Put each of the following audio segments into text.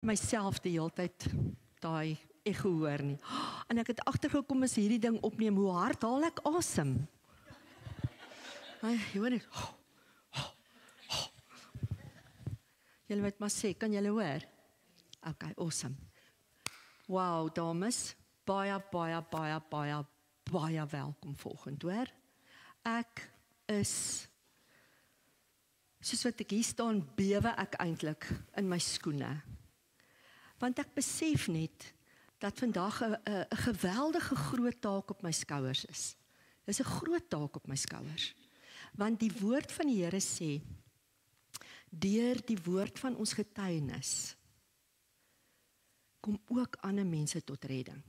myself die hele tyd daai echo hoor nie. En ek het agtergekom as hierdie ding opneem, hoe hard haal ek asem. Jy hoor net. Julle moet maar sê, kan julle hoor? Okay, awesome. Wow, dames, baie welkom volgend, hoor. Ek is, soos wat ek hier staan, bewe ek eintlik in my skoene. Want ek besef net, dat vandag 'n geweldige groot taak op my skouers is. Dis 'n groot taak op my skouers. Want die woord van die Here sê, deur die woord van ons getuienis, kom ook ander mense tot redding.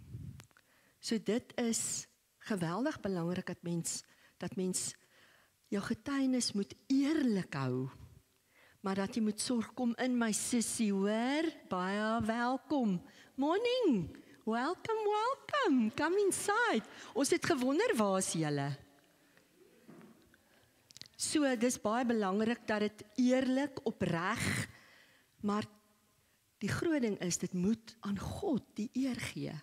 So dit is geweldig belangrik dat mens jou getuienis moet eerlik hou, maar dat jy moet sorg, kom in my sussie, hoor, baie welkom, morning, welcome, come inside, ons het gewonder, waar is julle? So, dis baie belangrik dat dit eerlik, opreg, maar die groot ding is, dit moet aan God die eer gee.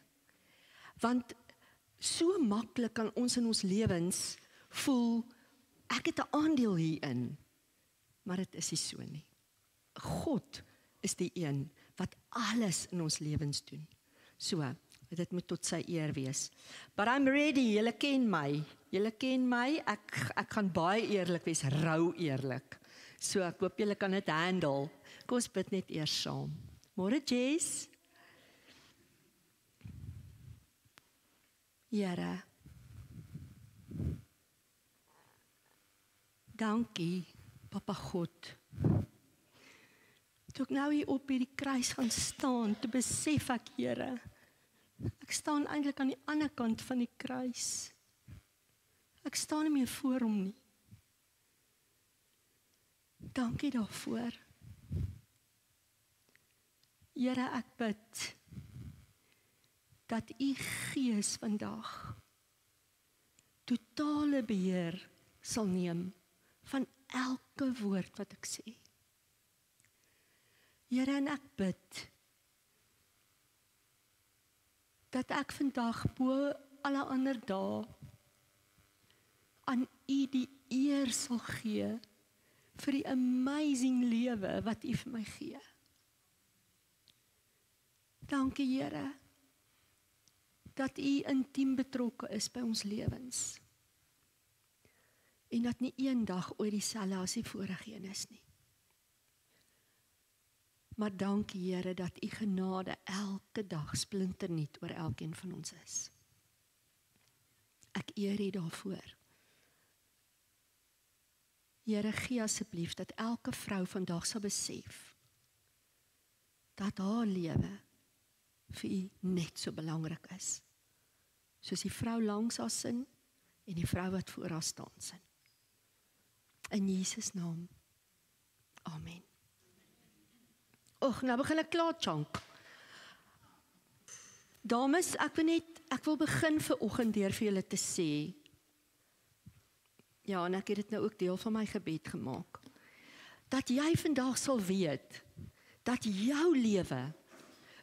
Want so maklik kan ons in ons lewens voel, ek het 'n aandeel hierin, maar dit is nie so nie. God is die een wat alles in ons lewens doen. So, dit moet tot sy eer wees. But I'm ready, julle ken my, ek gaan baie eerlik wees, rou eerlik. So, ek hoop julle kan dit handle. Kom ons bid net eers saam. Môre Jess. Here. Dankie, Papa God. Toe ek nou hier op hierdie kruis gaan staan, toe besef ek, Here, ek staan eintlik aan die ander kant van die kruis. Ek staan nie meer voor hom nie. Dankie daarvoor. Here, ek bid dat u Gees vandag totale beheer sal neem van elke woord wat ek sê. Here, en ek bid dat ek vandag bo alle ander dae aan u die eer sal gee vir die amazing lewe wat u vir my gee. Dankie, Here, dat u intiem betrokke is by ons lewens. En dat nie een dag ooit dieselfde as die vorige een is nie. Maar dankie, Here, dat u genade elke dag splinternuut oor elkeen van ons is. Ek eer u daarvoor. Here, gee asseblief dat elke vrou vandag sal besef dat haar lewe vir u net so belangrik is, soos die vrou langs haar sin en die vrou wat voor haar staan sin. In Jesus naam. Amen. Nou begin ek klaar chunk. Dames, ek wil begin vanoggend deur vir julle te sê, ja, en ek het dit nou ook deel van my gebed gemaak, dat jy vandag sal weet, dat jou lewe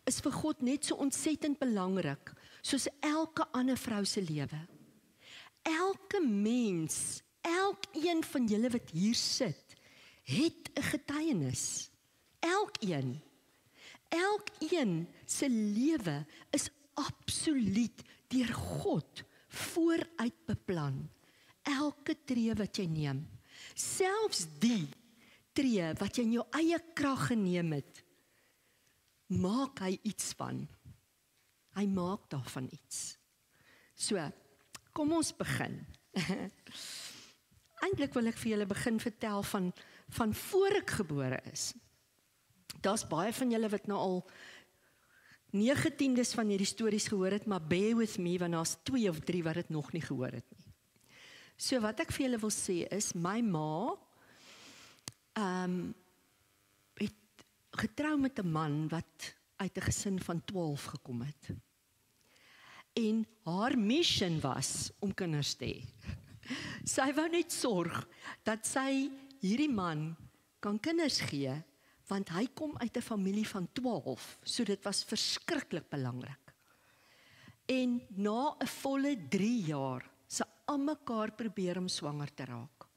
is vir God net so ontsettend belangrik, soos elke ander vrou se lewe. Elke mens, elkeen van julle wat hier sit, het 'n getuienis. Elkeen se lewe is absoluut deur God vooruit beplan. Elke tree wat jy neem, selfs die tree wat jy in jou eie krag geneem het, maak hy iets van. Hy maak daarvan iets. So, kom ons begin. Eintlik wil ek vir julle begin vertel van voor ek gebore is. Daar's baie van julle wat nou al 9/10 van hierdie stories gehoor het, maar bear with me, want daar's 2 of 3 wat dit nog nie gehoor het nie. So wat ek vir julle wil sê is, my ma het getrou met 'n man wat uit 'n gesin van 12 gekom het. En haar mission was om kinders te hê. Sy wou net sorg dat sy hierdie man kan kinders gee want hy kom uit 'n familie van 12, so dit was verskriklik belangrik. En na 'n volle 3 jaar, se almekaar probeer om swanger te raak.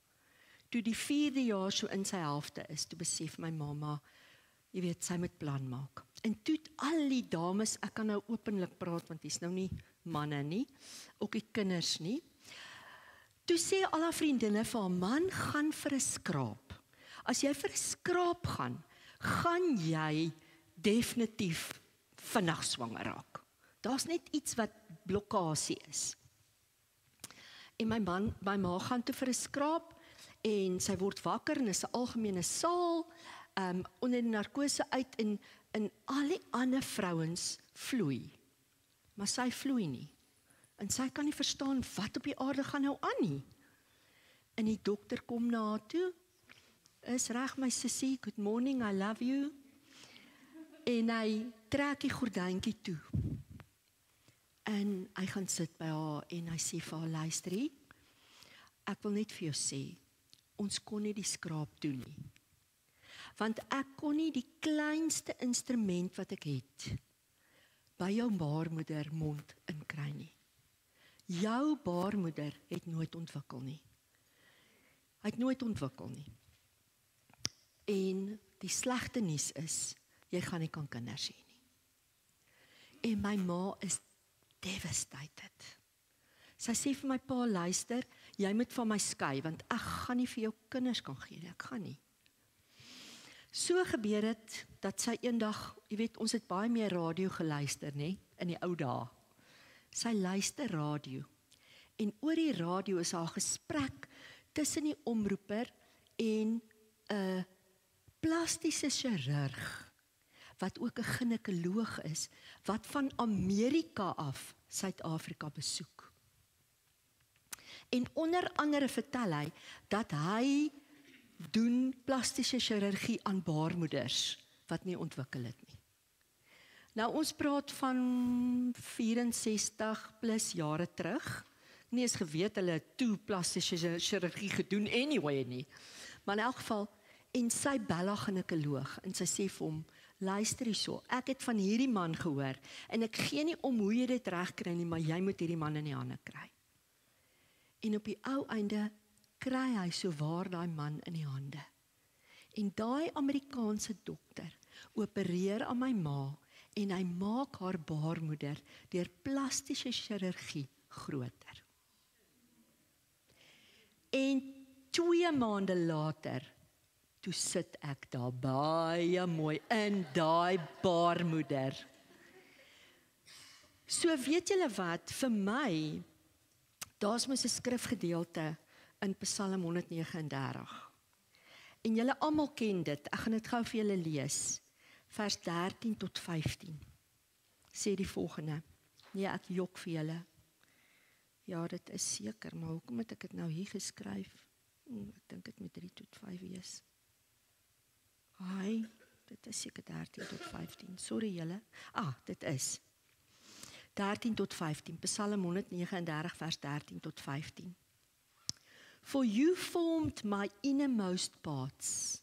Toe die 4de jaar so in sy helfte is, toe besef my mamma, jy weet, sy moet plan maak. En toe het al die dames, ek kan nou openlik praat, want dis nou nie manne nie, ook die kinders nie. Toe sê al haar vriendinne vir haar, man, gaan vir 'n skraap. As jy vir 'n skraap gaan jy definitief vinnig swanger raak. Daar's net iets wat blokkasie is. En my ma gaan toe vir 'n skraap, en sy word wakker, en is 'n algemene saal, onder die narkose uit, en al die ander vrouens vloei. Maar sy vloei nie. En sy kan nie verstaan, wat op die aarde gaan nou aan nie. En die dokter kom na haar toe, is reg my sussie, good morning, I love you. En hy trek die gordyntjie toe. En hy gaan sit by haar, en hy sê vir haar, luister hier, ek wil net vir jou sê, ons kon nie die skraap doen nie. Want ek kon nie die kleinste instrument wat ek het, by jou baarmoeder mond inkry nie. Jou baarmoeder het nooit ontwikkel nie. Hy het nooit ontwikkel nie. En die slegte nuus is, jy gaan nie kan kinders hê nie. En my ma is devastated. Sy sê vir my pa, luister, jy moet van my skei, want ek gaan nie vir jou kinders kan gee nie, ek gaan nie. So gebeur het, dat sy eendag, jy weet, ons het baie meer radio geluister, nie, in die ou dae. Sy luister radio, en oor die radio is haar gesprek tussen die omroeper en 'n plastiese chirurg, wat ook 'n ginekoloog is, wat van Amerika af Suid-Afrika besoek. En onder andere vertel hy, dat hy doen plastiese chirurgie aan baarmoeders, wat nie ontwikkel het nie. Nou ons praat van 64 plus jare terug, nie eens geweet hulle het toe plastiese chirurgie gedoen anyway nie, maar in elk geval, en sy bel haar ginekoloog, en sy sê vir hom, luister hierso, ek het van hierdie man gehoor, en ek gee nie om hoe jy dit reg kry nie, maar jy moet hierdie man in die hande kry. En op die ou einde, kry hy so waar daai man in die hande. En daai Amerikaanse dokter, opereer aan my ma, en hy maak haar baarmoeder, deur plastiese chirurgie, groter. En 2 maande later, toe sit ek daar baie mooi in daai baarmoeder. So weet julle wat, vir my, daar's mos 'n skrifgedeelte in Psalm 139. En julle almal ken dit, ek gaan dit gou vir julle lees. Vers 13 tot 15. Sê die volgende. Nee, ek jok vir julle. Ja, dit is seker, maar hoekom het ek dit nou hier geskryf? Ek dink dit moet 3 tot 5 wees. Ai, dit is seker 13 tot 15. Sorry julle. Dit is 13 tot 15. Psalm 139 vers 13 tot 15. For you formed my innermost parts.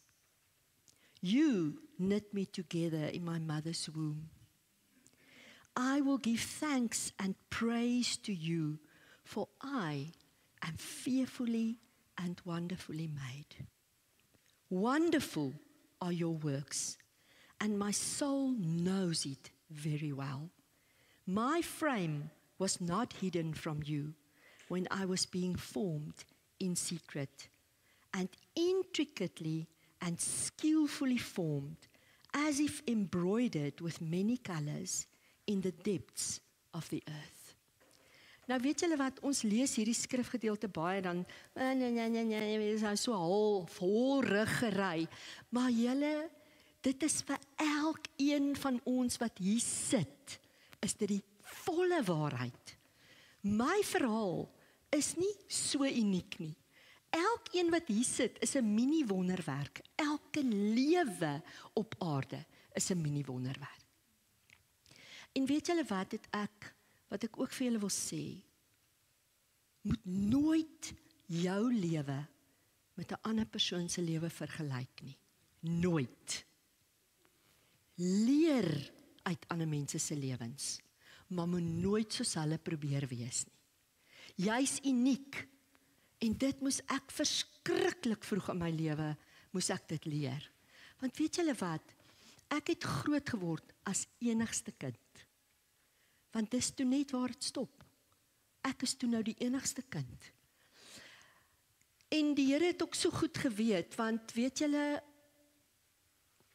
You knit me together in my mother's womb. I will give thanks and praise to you, for I am fearfully and wonderfully made. Wonderful are your works, and my soul knows it very well. My frame was not hidden from you when I was being formed in secret, and intricately and skillfully formed, as if embroidered with many colors in the depths of the earth. Nou weet julle wat, ons lees hierdie skrifgedeelte baie dan, is nou so holriggery, maar julle, dit is vir elkeen van ons wat hier sit, is dit die volle waarheid. My verhaal is nie so uniek nie. Elkeen wat hier sit is 'n mini wonderwerk. Elke lewe op aarde is 'n mini wonderwerk. En weet julle wat ek ook vir julle wil sê, moet nooit jou lewe met 'n ander persoon se lewe vergelyk nie. Nooit. Leer uit ander mense se lewens, maar moet nooit soos hulle probeer wees nie. Jy's uniek, en dit moes ek verskriklik vroeg in my lewe, moes ek dit leer. Want weet julle wat, ek het groot geword as enigste kind. Want dis toe net waar het stop. Ek is toe nou die enigste kind. En die Here het ook so goed geweet, want weet julle,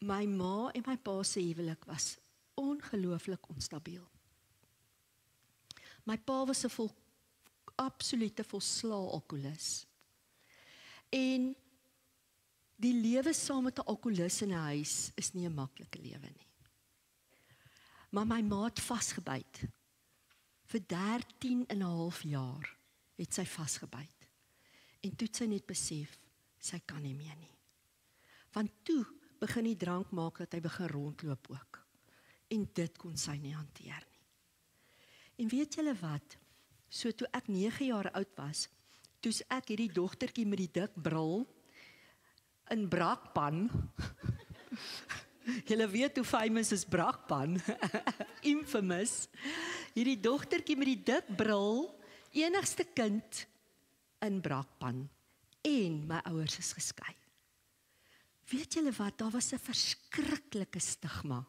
my ma en my pa se huwelik was ongelooflik onstabiel. My pa was 'n absolute volslae alkoholist. En die lewe saam met 'n alkoholist in 'n huis is nie 'n maklike lewe nie. Maar my ma het vasgebyt. Vir 13 en 'n half jaar het sy vasgebyt. En toe het sy net besef, sy kan nie meer nie. Want toe begin die drank maak dat hy begin rondloop ook. En dit kon sy nie hanteer nie. En weet julle wat? So toe ek 9 jaar oud was, toe's ek hierdie dogtertjie met die dik bril in Brakpan. Julle weet hoe famous is Brakpan. Infamous. Hierdie dogtertjie met die dik bril, enigste kind in Brakpan. En my ouers is geskei. Weet julle wat, daar was 'n verskriklike stigma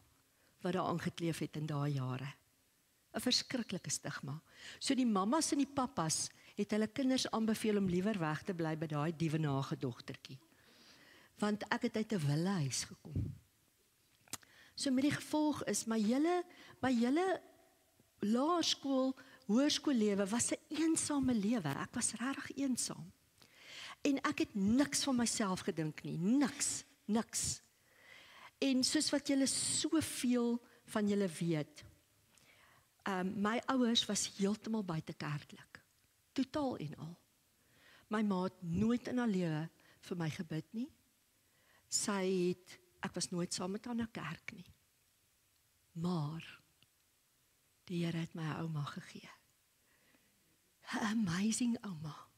wat daar aangekleef het in daai jare. 'n Verskriklike stigma. So die mammas en die pappas het hulle kinders aanbeveel om liewer weg te bly by daai diewenage dogtertjie. Want ek het uit 'n willehuis gekom. So met die gevolg is, my hele laerskool, hoërskoollewe was 'n eensame lewe. Ek was regtig eensaam. En ek het niks van myself gedink nie, niks. En soos wat julle soveel van julle weet, my ouers was heeltemal buite kerklik, totaal en al. My ma het nooit in haar lewe vir my gebid nie. Ek was nooit saam met haar na kerk nie. Maar die Here het my 'n ouma gegee. 'n Amazing ouma.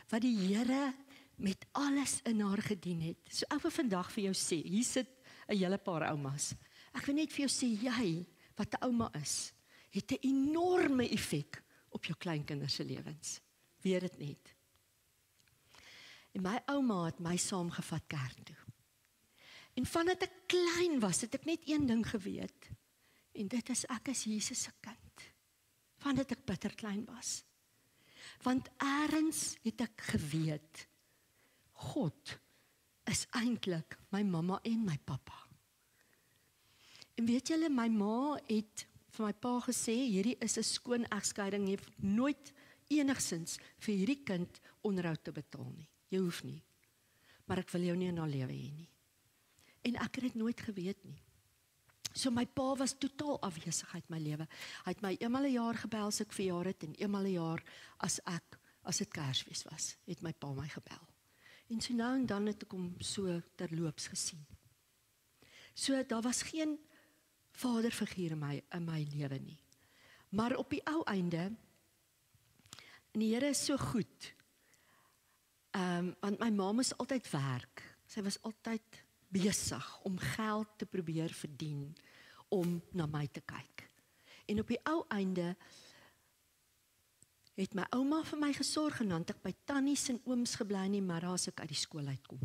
Wat die Here met alles in haar gedien het. So ek wil vandag vir jou sê, hier sit 'n hele paar oumas. Ek wil net vir jou sê, jy, wat 'n ouma is, het 'n enorme effek op jou kleinkinders se lewens. Weet dit net. En my ouma het my saamgevat kerk toe. En vandat ek klein was, het ek net een ding geweet. En dit is, ek is Jesus se kind. Vandat ek bitter klein was. Want eers het ek geweet, God is eintlik my mamma en my pappa. En weet julle, my ma het vir my pa gesê, hierdie is 'n skoon egskeiding, jy hoef nooit enigsins vir hierdie kind onderhoud te betaal nie. Jy hoef nie. Maar ek wil jou nie in haar lewe hê nie. En ek het dit nooit geweet nie. So my pa was totaal afwesig uit my lewe. Hy het my eenmal 'n jaar gebel as ek verjaar het, en eenmal 'n jaar as dit Kersfees was, het my pa my gebel. En so nou en dan het ek hom so terloops gesien. So daar was geen vaderfiguur in my lewe nie. Maar op die ou einde, en die Here is so goed, want my ma moes altyd werk. Sy was altyd besig om geld te probeer verdien, om na my te kyk. En op die ou einde het my ouma vir my gesorg, en dan het ek by tannies en ooms gebly nie, maar as ek uit die skool uitkom.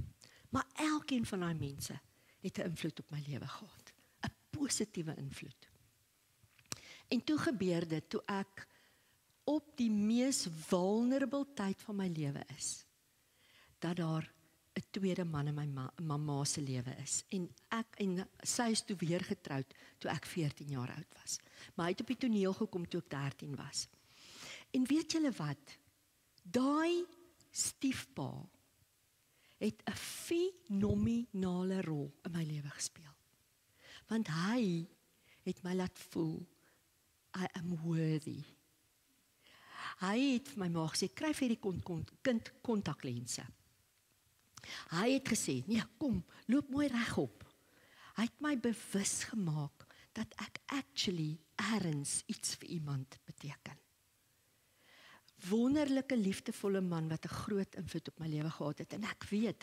Maar elkeen van daai mense het 'n invloed op my lewe gehad. 'n Positiewe invloed. En toe gebeur dit, toe ek op die mees vulnerable tyd van my lewe is, dat daar 'n tweede man in my mamma se lewe is. En sy is toe weer getroud, toe ek 14 jaar oud was. Maar hy het op die toneel gekom toe ek 13 was. En weet julle wat? Daai stiefpa het 'n fenominale rol in my lewe gespeel. Want hy het my laat voel, I am worthy. Hy het vir my ma gesê, kry vir die kind kontaklense. Hy het gesê, nee, kom, loop mooi regop. Hy het my bewus gemaak dat ek actually ergens iets vir iemand beteken. wonderlike, liefdevolle man wat 'n groot invloed op my lewe gehad het. En ek weet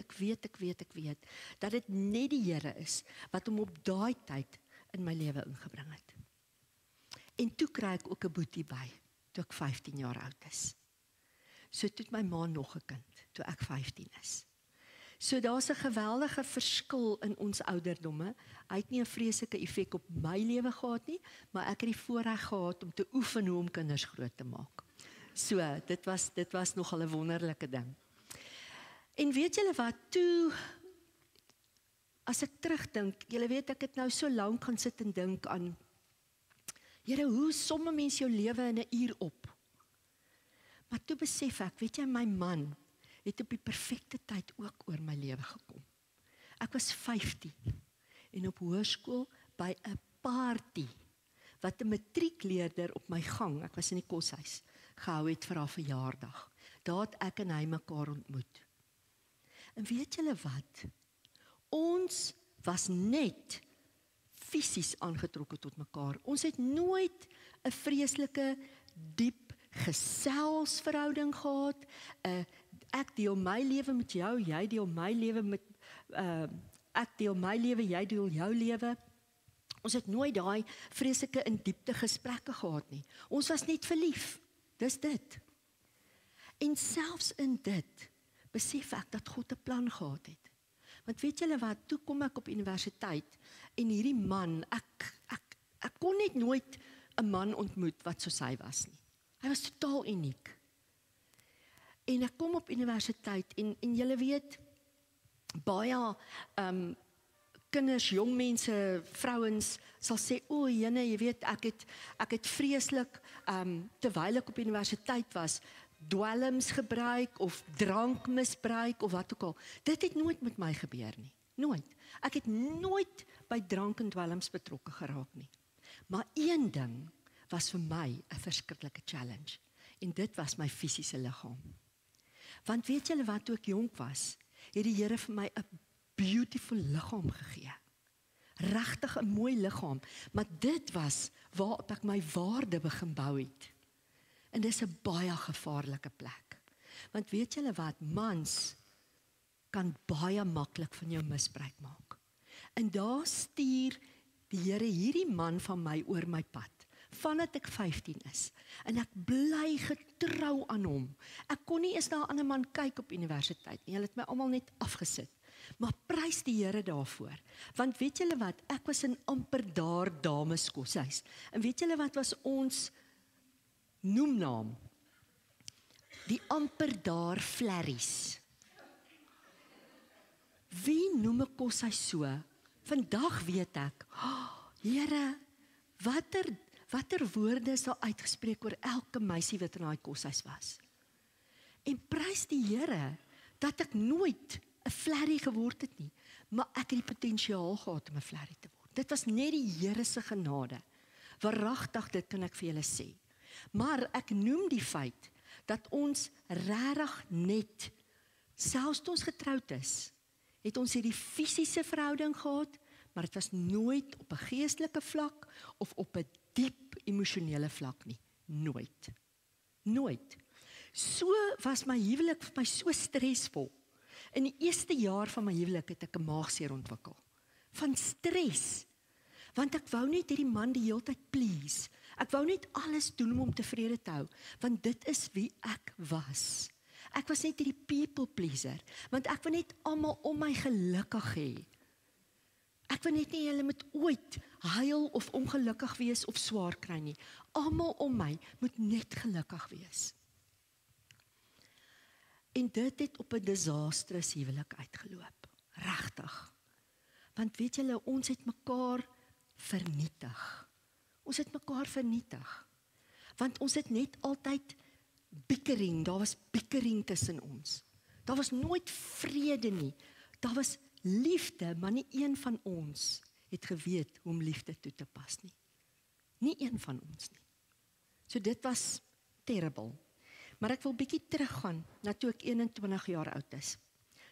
dat dit net die Here is wat hom op daai tyd in my lewe ingebring het. En toe kry ek ook 'n boetie by, toe ek 15 jaar oud is. So toe het my ma nog 'n kind, toe ek 15 is. So daar's 'n geweldige verskil in ons ouderdomme. Hy het nie 'n vreeslike effek op my lewe gehad nie, maar ek het die voorreg gehad om te oefen hoe om kinders groot te maak. So, dit was nogal 'n wonderlike ding. En weet julle wat, toe, as ek terugdink, julle weet ek het nou so lank gaan sit en dink aan, Here, hoe som 'n mens jou lewe in 'n uur op? Maar toe besef ek, weet jy, my man het op die perfekte tyd ook oor my lewe gekom. Ek was 15 en op hoërskool by 'n party wat 'n matriekleerder op my gang, ek was in die koshuis, gehou het vir haar verjaardag. Daar het ek en hy mekaar ontmoet. En weet julle wat? Ons was net fisies aangetrokke tot mekaar. Ons het nooit 'n vreeslike, diep geselsverhouding gehad. Ek deel my lewe met jou, jy deel my lewe met ek deel my lewe, jy deel jou lewe. Ons het nooit daai vreeslike in diepte gesprekke gehad nie. Ons was net verlief. Dis dit. En selfs in dit besef ek dat God 'n plan gehad het. Want weet julle wat, toe kom ek op universiteit en hierdie man, ek kon net nooit 'n man ontmoet wat soos hy was nie. Hy was totaal uniek. En ek kom op universiteit en julle weet, baie kinders, jong mense, vrouens sal sê, o, jene, jy weet, ek het vreeslik, terwyl ek op universiteit was, dwelms gebruik of drankmisbruik of wat ook al. Dit het nooit met my gebeur nie. Nooit. Ek het nooit by drank en dwelms betrokke geraak nie. Maar een ding was vir my 'n verskriklike challenge. En dit was my fisiese liggaam. Want weet julle wat, toe ek jonk was, het die Here vir my 'n beautiful liggaam gegee. Regtig 'n mooi liggaam. Maar dit was waarop ek my waarde begin bou het. En dis 'n baie gevaarlike plek. Want weet julle wat, mans kan baie maklik van jou misbruik maak. En daar stuur die Here hierdie man van my oor my pad, vandat ek 15 is. En ek bly getrou aan hom. Ek kon nie eens na 'n ander man kyk op universiteit nie. Hulle het my almal net afgesit. Maar prys die Here daarvoor. Want weet julle wat, ek was in amper daar dameskoshuis. En weet julle wat was ons noemnaam? Die amper daar flerries. Wie noem 'n koshuis so? Vandag weet ek, Here, watter woorde is daar uitgespreek oor elke meisie wat in daai koshuis was. En prys die Here dat ek nooit 'n flerrie geword het nie, maar ek het die potensiaal gehad om 'n flerrie te word. Dit was net die Here se genade. Waaragtig, dit kan ek vir julle sê. Maar ek noem die feit dat ons regtig net, selfs toe ons getroud is, het ons hierdie fisiese verhouding gehad, maar dit was nooit op 'n geestelike vlak of op 'n diep emosionele vlak nie. Nooit. Nooit. So was my huwelik vir my so stresvol. In die eerste jaar van my huwelik het ek 'n maagseer ontwikkel. Van stres. Want ek wou net hierdie man die hele tyd please. Ek wou net alles doen om hom tevrede te hou. Want dit is wie ek was. Ek was net hierdie people pleaser. Want ek wou net almal om my gelukkig hê. Ek wil net nie hulle moet ooit huil of ongelukkig wees of swaar kry nie. Almal om my moet net gelukkig wees. En dit het op 'n disastrous huwelik uitgeloop. Regtig. Want weet julle, ons het mekaar vernietig. Ons het mekaar vernietig. Want ons het net altyd bickering, daar was bickering tussen ons. Daar was nooit vrede nie. Daar was liefde, maar nie een van ons het geweet hoe om liefde toe te pas nie. Nie een van ons nie. So dit was terrible. Maar ek wil bietjie teruggaan na toe ek 21 jaar oud is.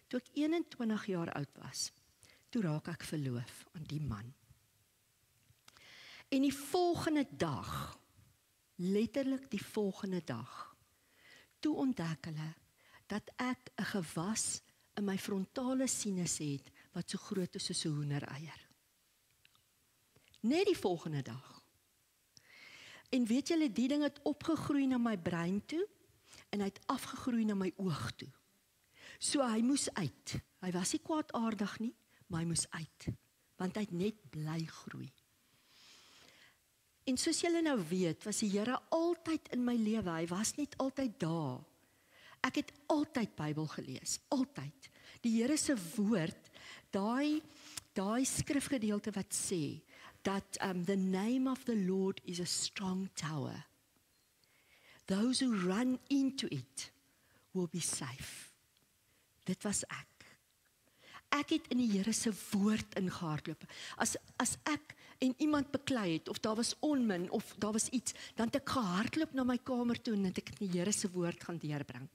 Toe ek 21 jaar oud was, toe raak ek verloof aan die man. En die volgende dag, letterlik die volgende dag, toe ontdek hulle dat ek 'n gewas in my frontale sinus het wat so groot is soos 'n hoendereier. Net die volgende dag. En weet julle, die ding het opgegroei na my brein toe en hy het afgegroei na my oog toe. So hy moes uit. Hy was nie kwaadaardig nie, maar hy moes uit, want hy het net bly groei. En soos julle nou weet, was die Here altyd in my lewe, hy was net altyd daar. Ek het altyd Bybel gelees, altyd. Die Here se woord, daai skrifgedeelte wat sê, dat the name of the Lord is a strong tower. Those who run into it will be safe. Dit was ek. Ek het in die Here se woord ingehardloop. As ek en iemand beklei het, of daar was onmin, of daar was iets, dan het ek gehardloop na my kamer toe, en het ek die Here se woord gaan deurbring.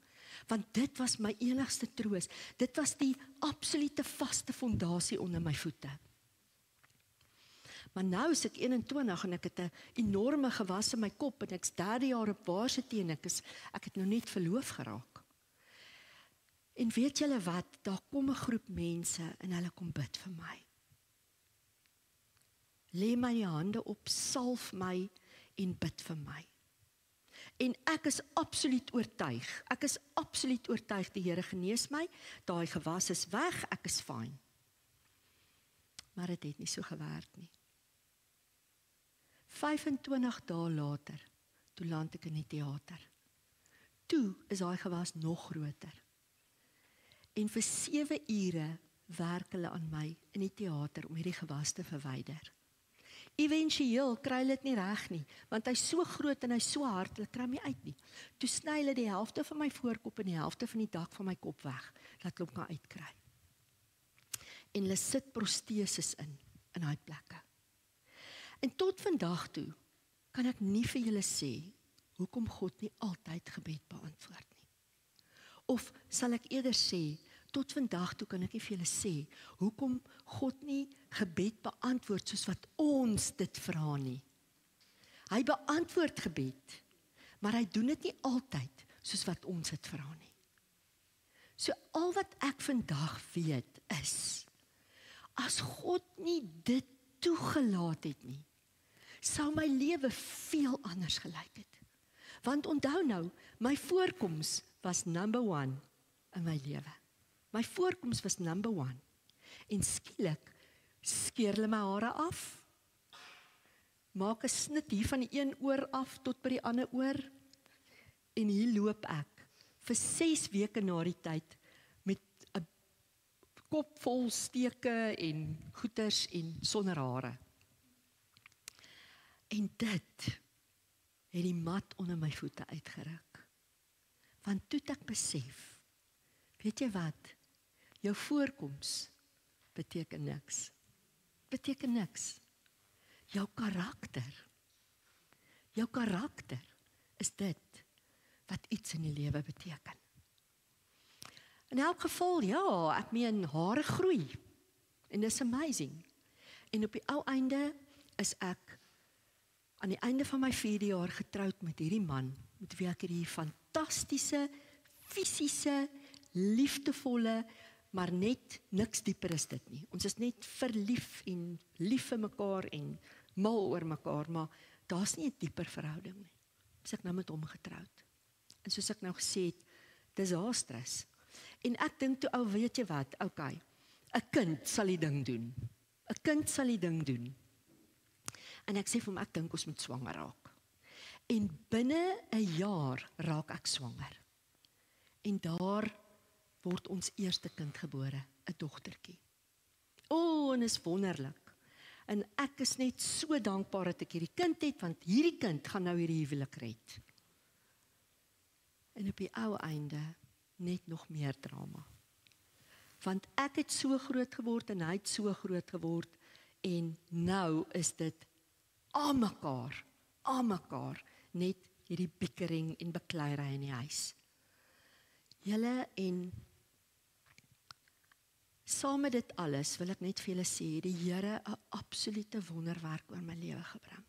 Want dit was my enigste troos. Dit was die absolute vaste fondasie onder my voete. Maar nou is ek 21 en ek het 'n enorme gewas in my kop, en ek's 3 jaar op varsity en ek het nou net verloof geraak. En weet julle wat, daar kom 'n groep mense en hulle kom bid vir my. Lê my die hande op, salf my en bid vir my. En ek is absoluut oortuig, die Here genees my, daai gewas is weg, ek is fyn. Maar dit het nie so gewerk nie. 25 dae later, toe land ek in die teater. Toe is daai gewas nog groter. En vir 7 ure werk hulle aan my in die teater om hierdie gewas te verwyder. Eventueel kry hulle dit nie reg nie, want hy's so groot en hy's so hard, hulle kry hom nie uit nie. Toe sny hulle die helfte van my voorkop en die helfte van die dak van my kop weg, dat hulle hom kan uitkry. En hulle sit prosteses in daai plekke. En tot vandag toe kan ek nie vir julle sê hoekom God nie altyd gebed beantwoord nie. Of sal ek eerder sê, tot vandag toe kan ek nie vir julle sê hoekom God nie gebed beantwoord soos wat ons dit vra nie. Hy beantwoord gebed, maar hy doen dit nie altyd soos wat ons dit vra nie. So al wat ek vandag weet is, as God nie dit toegelaat het nie, sou my lewe veel anders gelyk het. Want onthou nou, my voorkoms was number 1 in my lewe. My voorkoms was number 1. En skielik skeer hulle my hare af, maak 'n snit hier van die een oor af tot by die ander oor, en hier loop ek vir 6 weke na die tyd met 'n kop vol steke en goeters en sonder hare. En dit het die mat onder my voete uitgeruk. Want toe ek besef, weet jy wat, jou voorkoms beteken niks. Beteken niks. Jou karakter is dit wat iets in die lewe beteken. In elk geval, ja, ek meen, hare groei. En dis amazing. En op die ou einde is ek aan die einde van my 4de jaar getroud met hierdie man, met wie ek hierdie fantastiese, fisiese, liefdevolle, maar net niks dieper is dit nie. Ons is net verlief en lief vir mekaar en mal oor mekaar, maar daar's nie 'n dieper verhouding nie. Dus ek nou met hom getroud. En soos ek nou gesê het, disastrous. En ek dink toe, weet jy wat, okay, 'n kind sal die ding doen. 'n kind sal die ding doen. En ek sê vir hom, ek dink ons moet swanger raak. En binne 'n jaar raak ek swanger. En daar word ons eerste kind gebore, 'n dogtertjie. En is wonderlik. En ek is net so dankbaar dat ek hierdie kind het, want hierdie kind gaan nou hierdie huwelik red. En op die ou einde net nog meer drama. Want ek het so groot geword en hy het so groot geword, en nou is dit aan mekaar, net hierdie bickering en bekleierery in die huis. Julle, en saam met dit alles wil ek net vir julle sê, die Here 'n absolute wonderwerk oor my lewe gebring.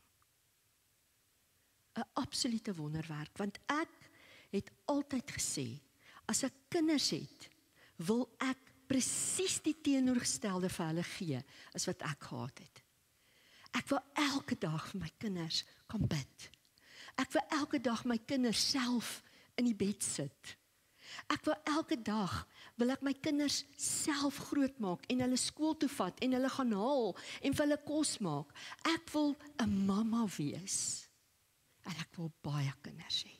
'n absolute wonderwerk, want ek het altyd gesê, as ek kinders het, wil ek presies die teenoorgestelde vir hulle gee, as wat ek gehad het. Ek wil elke dag vir my kinders kan bid. Ek wil elke dag my kinders self in die bed sit. Ek wil elke dag, wil ek my kinders self grootmaak en hulle skool toe vat en hulle gaan haal en vir hulle kos maak. Ek wil 'n mamma wees en ek wil baie kinders hê.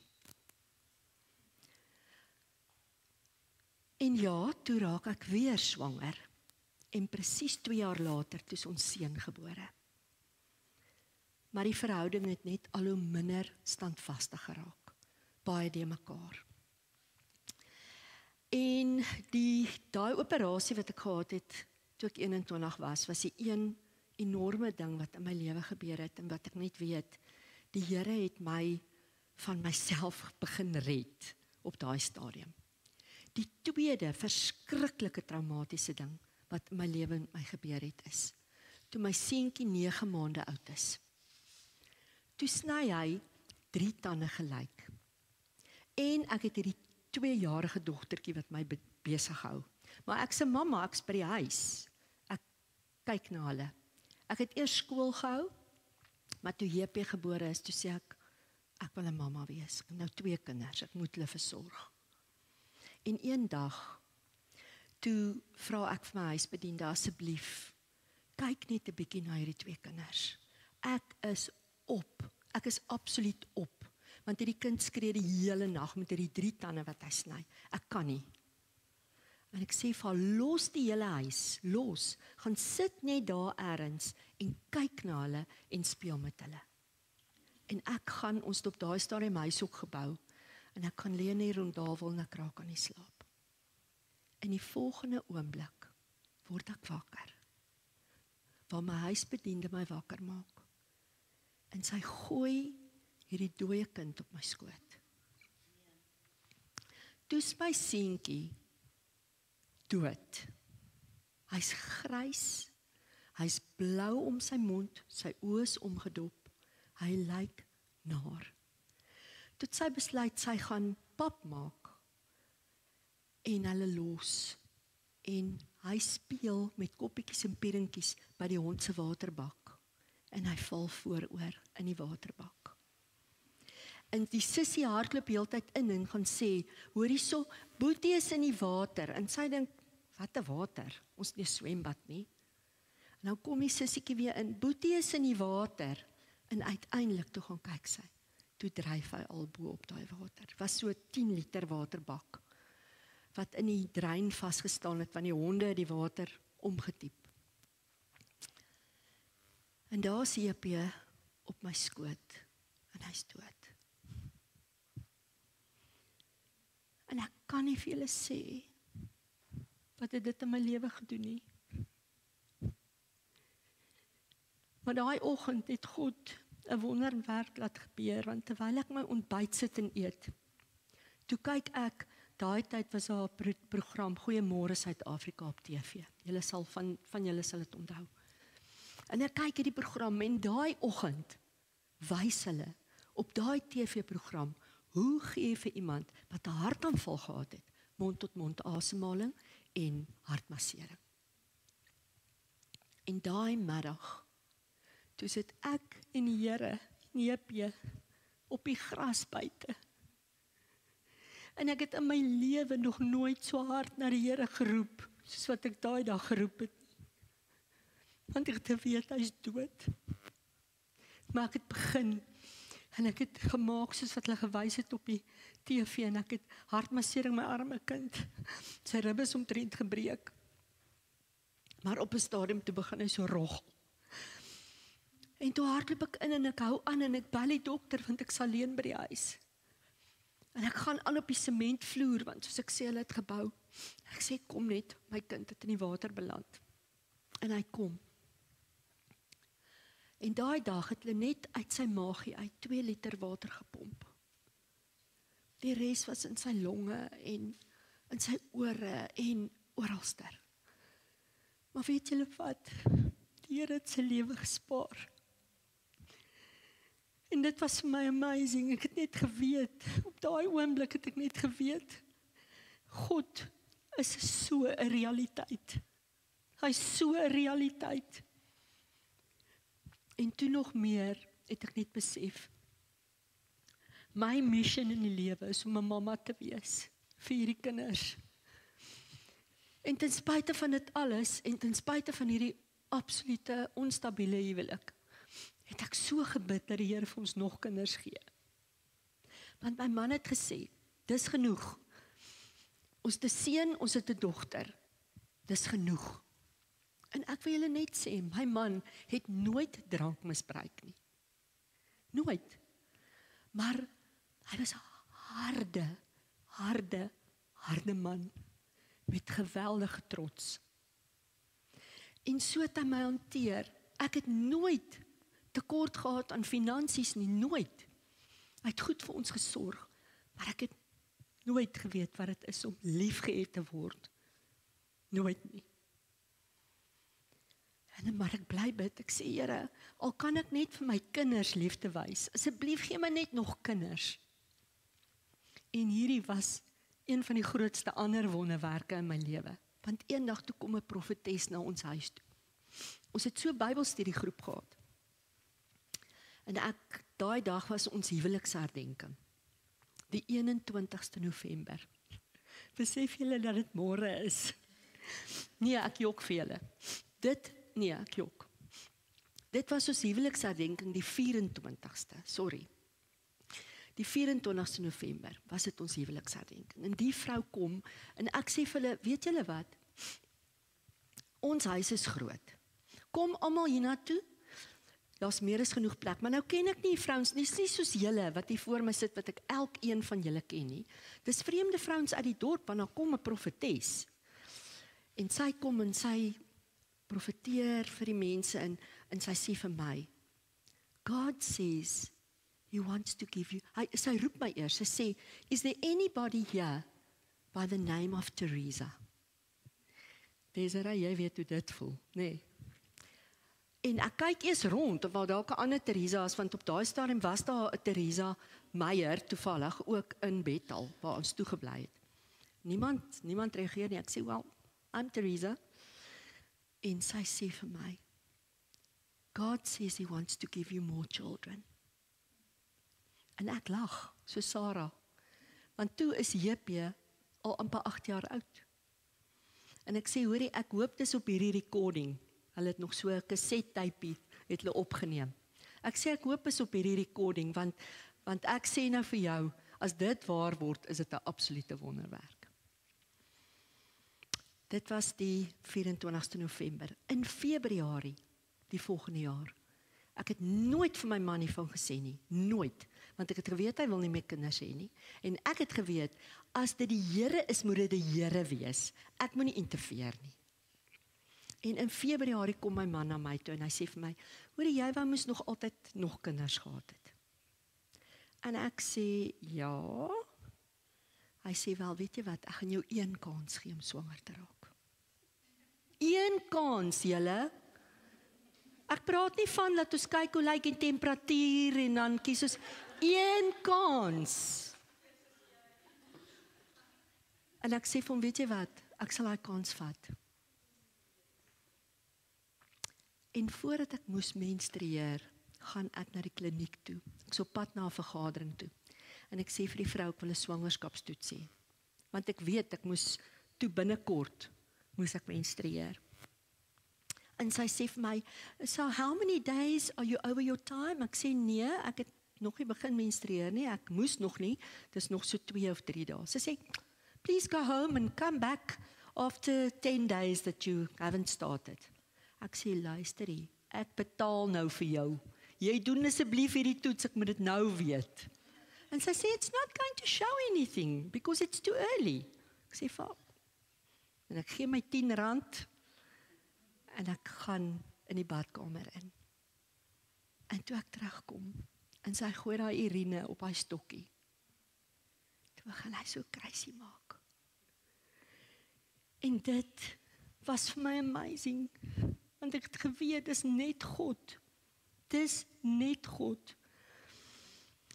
En ja, toe raak ek weer swanger en presies 2 jaar later toe is ons seun gebore. Maar die verhouding het net al hoe minder standvastig geraak, baie de mekaar. En daai operasie wat ek gehad het, toe ek 21 was die een enorme ding wat in my lewe gebeur het, en wat ek net weet, die Here het my van myself begin red, op daai stadium. Die tweede verskriklike traumatiese ding, wat in my lewe met my gebeur het is, toe my seentjie 9 maande oud is. Toe sny hy 3 tande gelyk. En ek het hierdie 2-jarige dogtertjie wat my besig hou. Maar ek se mamma, ek's by die huis. Ek kyk na hulle. Ek het eers skool gehou, maar toe JP gebore is, toe sê ek wil 'n mamma wees. Ek het nou 2 kinders, ek moet hulle versorg. En een dag, toe vra ek vir my huisbediende, asseblief, kyk net 'n bietjie na hierdie 2 kinders. Ek is op, ek is absoluut op. Want hierdie kind skree die hele nag met hierdie 3 tande wat hy sny. Ek kan nie. En ek sê vir haar, los die hele huis, los. Gaan sit net daar ergens en kyk na hulle en speel met hulle. En ek gaan, ons het op daai stadium huis ook gebou, en ek gaan lê net rond daar wil en ek raak aan die slaap. In die volgende oomblik word ek wakker, waar my huisbediende my wakker maak. En sy gooi hierdie dooie kind op my skoot. Toe is my seentjie dood. Hy's grys, hy's blou om sy mond, sy oë is omgedop, hy lyk naar. Toe sy besluit sy gaan pap maak en hulle los. En hy speel met koppietjies en pierentjies by die hond se waterbak. En hy val vooroor in die waterbak. En die sussie hardloop heeltyd in en gaan sê, hoor hierso, Boetie is in die water. En sy dink, wat 'n water? Ons het nie 'n swembad nie. En nou kom die sussietjie weer in, Boetie is in die water. En uiteindelik toe gaan kyk sy. Toe dryf hy al bo op daai water. Het was so 10 liter waterbak wat in die drein vasgestaan het, want die honde het die water omgetiep. En daar is JP op my skoot en hy's dood. En ek kan nie vir julle sê wat het dit in my lewe gedoen nie. Maar daai oggend het God 'n wonderwerk laat gebeur, want terwyl ek my ontbyt sit en eet, toe kyk ek, daai tyd was daar 'n program, Goeiemôre Suid-Afrika op TV. Julle sal van julle sal dit onthou. En ek kyk hierdie program en daai oggend wys hulle op daai TV-program, hoe gee vir iemand wat 'n hartaanval gehad het, mond-tot-mond asemhaling en hartmassering. En daai middag, toe sit ek en die Here, JP, op die gras buite. En ek het in my lewe nog nooit so hard na die Here geroep, soos wat ek daai dag geroep het. Want ek het geweet, hy is dood. Maar ek het begin, en ek het gemaak soos wat hulle gewys het op die TV, en ek het hartmassering my arme kind. Sy rib is omtrent gebreek. Maar op 'n stadium toe begin hy so roggel. En toe hardloop ek in en ek hou aan en ek bel die dokter, want ek is alleen by die huis. En ek gaan aan op die sementvloer, want soos ek sê, hulle het gebou. Ek sê, kom net, my kind het in die water beland. En hy kom. En daai dag het hulle net uit sy maagie uit 2 liter water gepomp. Die res was in sy longe en in sy ore en oralster. Maar weet julle wat? Die Here het sy lewe gespaar. En En dit was vir my amazing, ek het net geweet, op daai oomblik het ek net geweet, God is so 'n realiteit. Hy is so 'n realiteit. En toe nog meer het ek net besef, my mission in die lewe is om 'n mamma te wees, vir hierdie kinders. En ten spyte van dit alles, en ten spyte van hierdie absolute onstabiele huwelik, het ek so gebid dat die Here vir ons nog kinders gee. Want my man het gesê, dis genoeg. Ons het 'n seun, ons het 'n dogter. Dis genoeg. En ek wil julle net sê, my man het nooit drank misbruik nie. Nooit. Maar hy was 'n harde man, met geweldige trots. En so het hy my hanteer. Ek het nooit tekort gehad aan finansies nie, nooit. Hy het goed vir ons gesorg, maar ek het nooit geweet wat dit is om liefgehad te word. Nooit nie. En maar ek bly bid, ek sê, Here, al kan ek net vir my kinders liefde wys, asseblief gee my net nog kinders. En hierdie was een van die grootste ander wonderwerke in my lewe. Want eendag toe kom 'n profetes na ons huis toe. Ons het so 'n Bybelstudiegroep gehad. En daai dag was ons huweliksherdenking. Die 21ste November. Besef julle dat dit môre is? Nee, ek jok vir julle. Ek jok. Dit was ons huweliksherdenking, die 24ste, sorry. Die 24ste November was dit ons huweliksherdenking. En die vrou kom, en ek sê vir hulle, weet julle wat? Ons huis is groot. Kom almal hiernatoe. Daar's meer as genoeg plek, maar nou ken ek nie vrouens, dis nie soos julle wat hier voor my sit, wat ek elkeen van julle ken nie. Dis vreemde vrouens uit die dorp, want dan kom 'n profetes. En sy kom en sy profeteer vir die mense, en sy sê vir my, God says, He wants to give you, sy roep my eers, sy sê, is there anybody here by the name of Teresa? Desiree, jy weet hoe dit voel, nee. En ek kyk eers rond, of waar dalk 'n ander Teresa is, want op daai stadium was daar 'n Teresa Meyer, toevallig, ook in Bethel, waar ons toegebly het. Niemand reageer nie, ek sê, well, I'm Teresa. En sy sê vir my, God says He wants to give you more children. En ek lag, so Sarah, want toe is JP al amper 8 jaar oud. En ek sê, hoorie, ek hoop dis op hierdie recording, hulle het nog so 'n cassette-tapie het hulle opgeneem. Ek sê, ek hoop is op hierdie recording, want ek sê nou vir jou, as dit waar word, is dit 'n absolute wonderwerk. Dit was die 24ste November. In Februarie, die volgende jaar, ek het nooit vir my man hiervan gesê nie, nooit, want ek het geweet, hy wil nie meer kinders hê nie, en ek het geweet, as dit die Here is, moet dit die Here wees, ek moet nie interfereer nie. En in Februarie kom my man na my toe, en hy sê vir my, hoorie, jy wou moes nog altyd nog kinders gehad het. En ek sê, ja. Hy sê, wel, weet jy wat, ek gaan jou 1 kans gee om swanger te raak. 1 kans, julle. Ek praat nie van, dat ons kyk hoe lyk die temperatuur, en dan kies ons 1 kans. En ek sê vir hom, weet jy wat, ek sal daai kans vat. En voordat ek moes menstrueer, gaan ek na die kliniek toe. Ek so pad na 'n vergadering toe. En ek sê vir die vrou, ek wil 'n swangerskapstoets hê. Want ek weet, ek moes toe binnekort, moes ek menstrueer. En sy sê vir my, so how many days are you over your time? Ek sê, nee, ek het nog nie begin menstrueer nie, ek moes nog nie, dis nog so 2 of 3 dae. Sy sê, please go home and come back after 10 days that you haven't started. Ek sê, luister hier, ek betaal nou vir jou. Jy doen asseblief hierdie toets, ek moet dit nou weet. En sy sê, it's not going to show anything, because it's too early. Ek sê, val. En ek gee my R10, en ek gaan in die badkamer in. En toe ek terugkom, en sy gooi daai urine op haar stokkie, toe begin hy so crazy maak. En dit was vir my amazing, want ek het geweet, dis net God. Dis net God.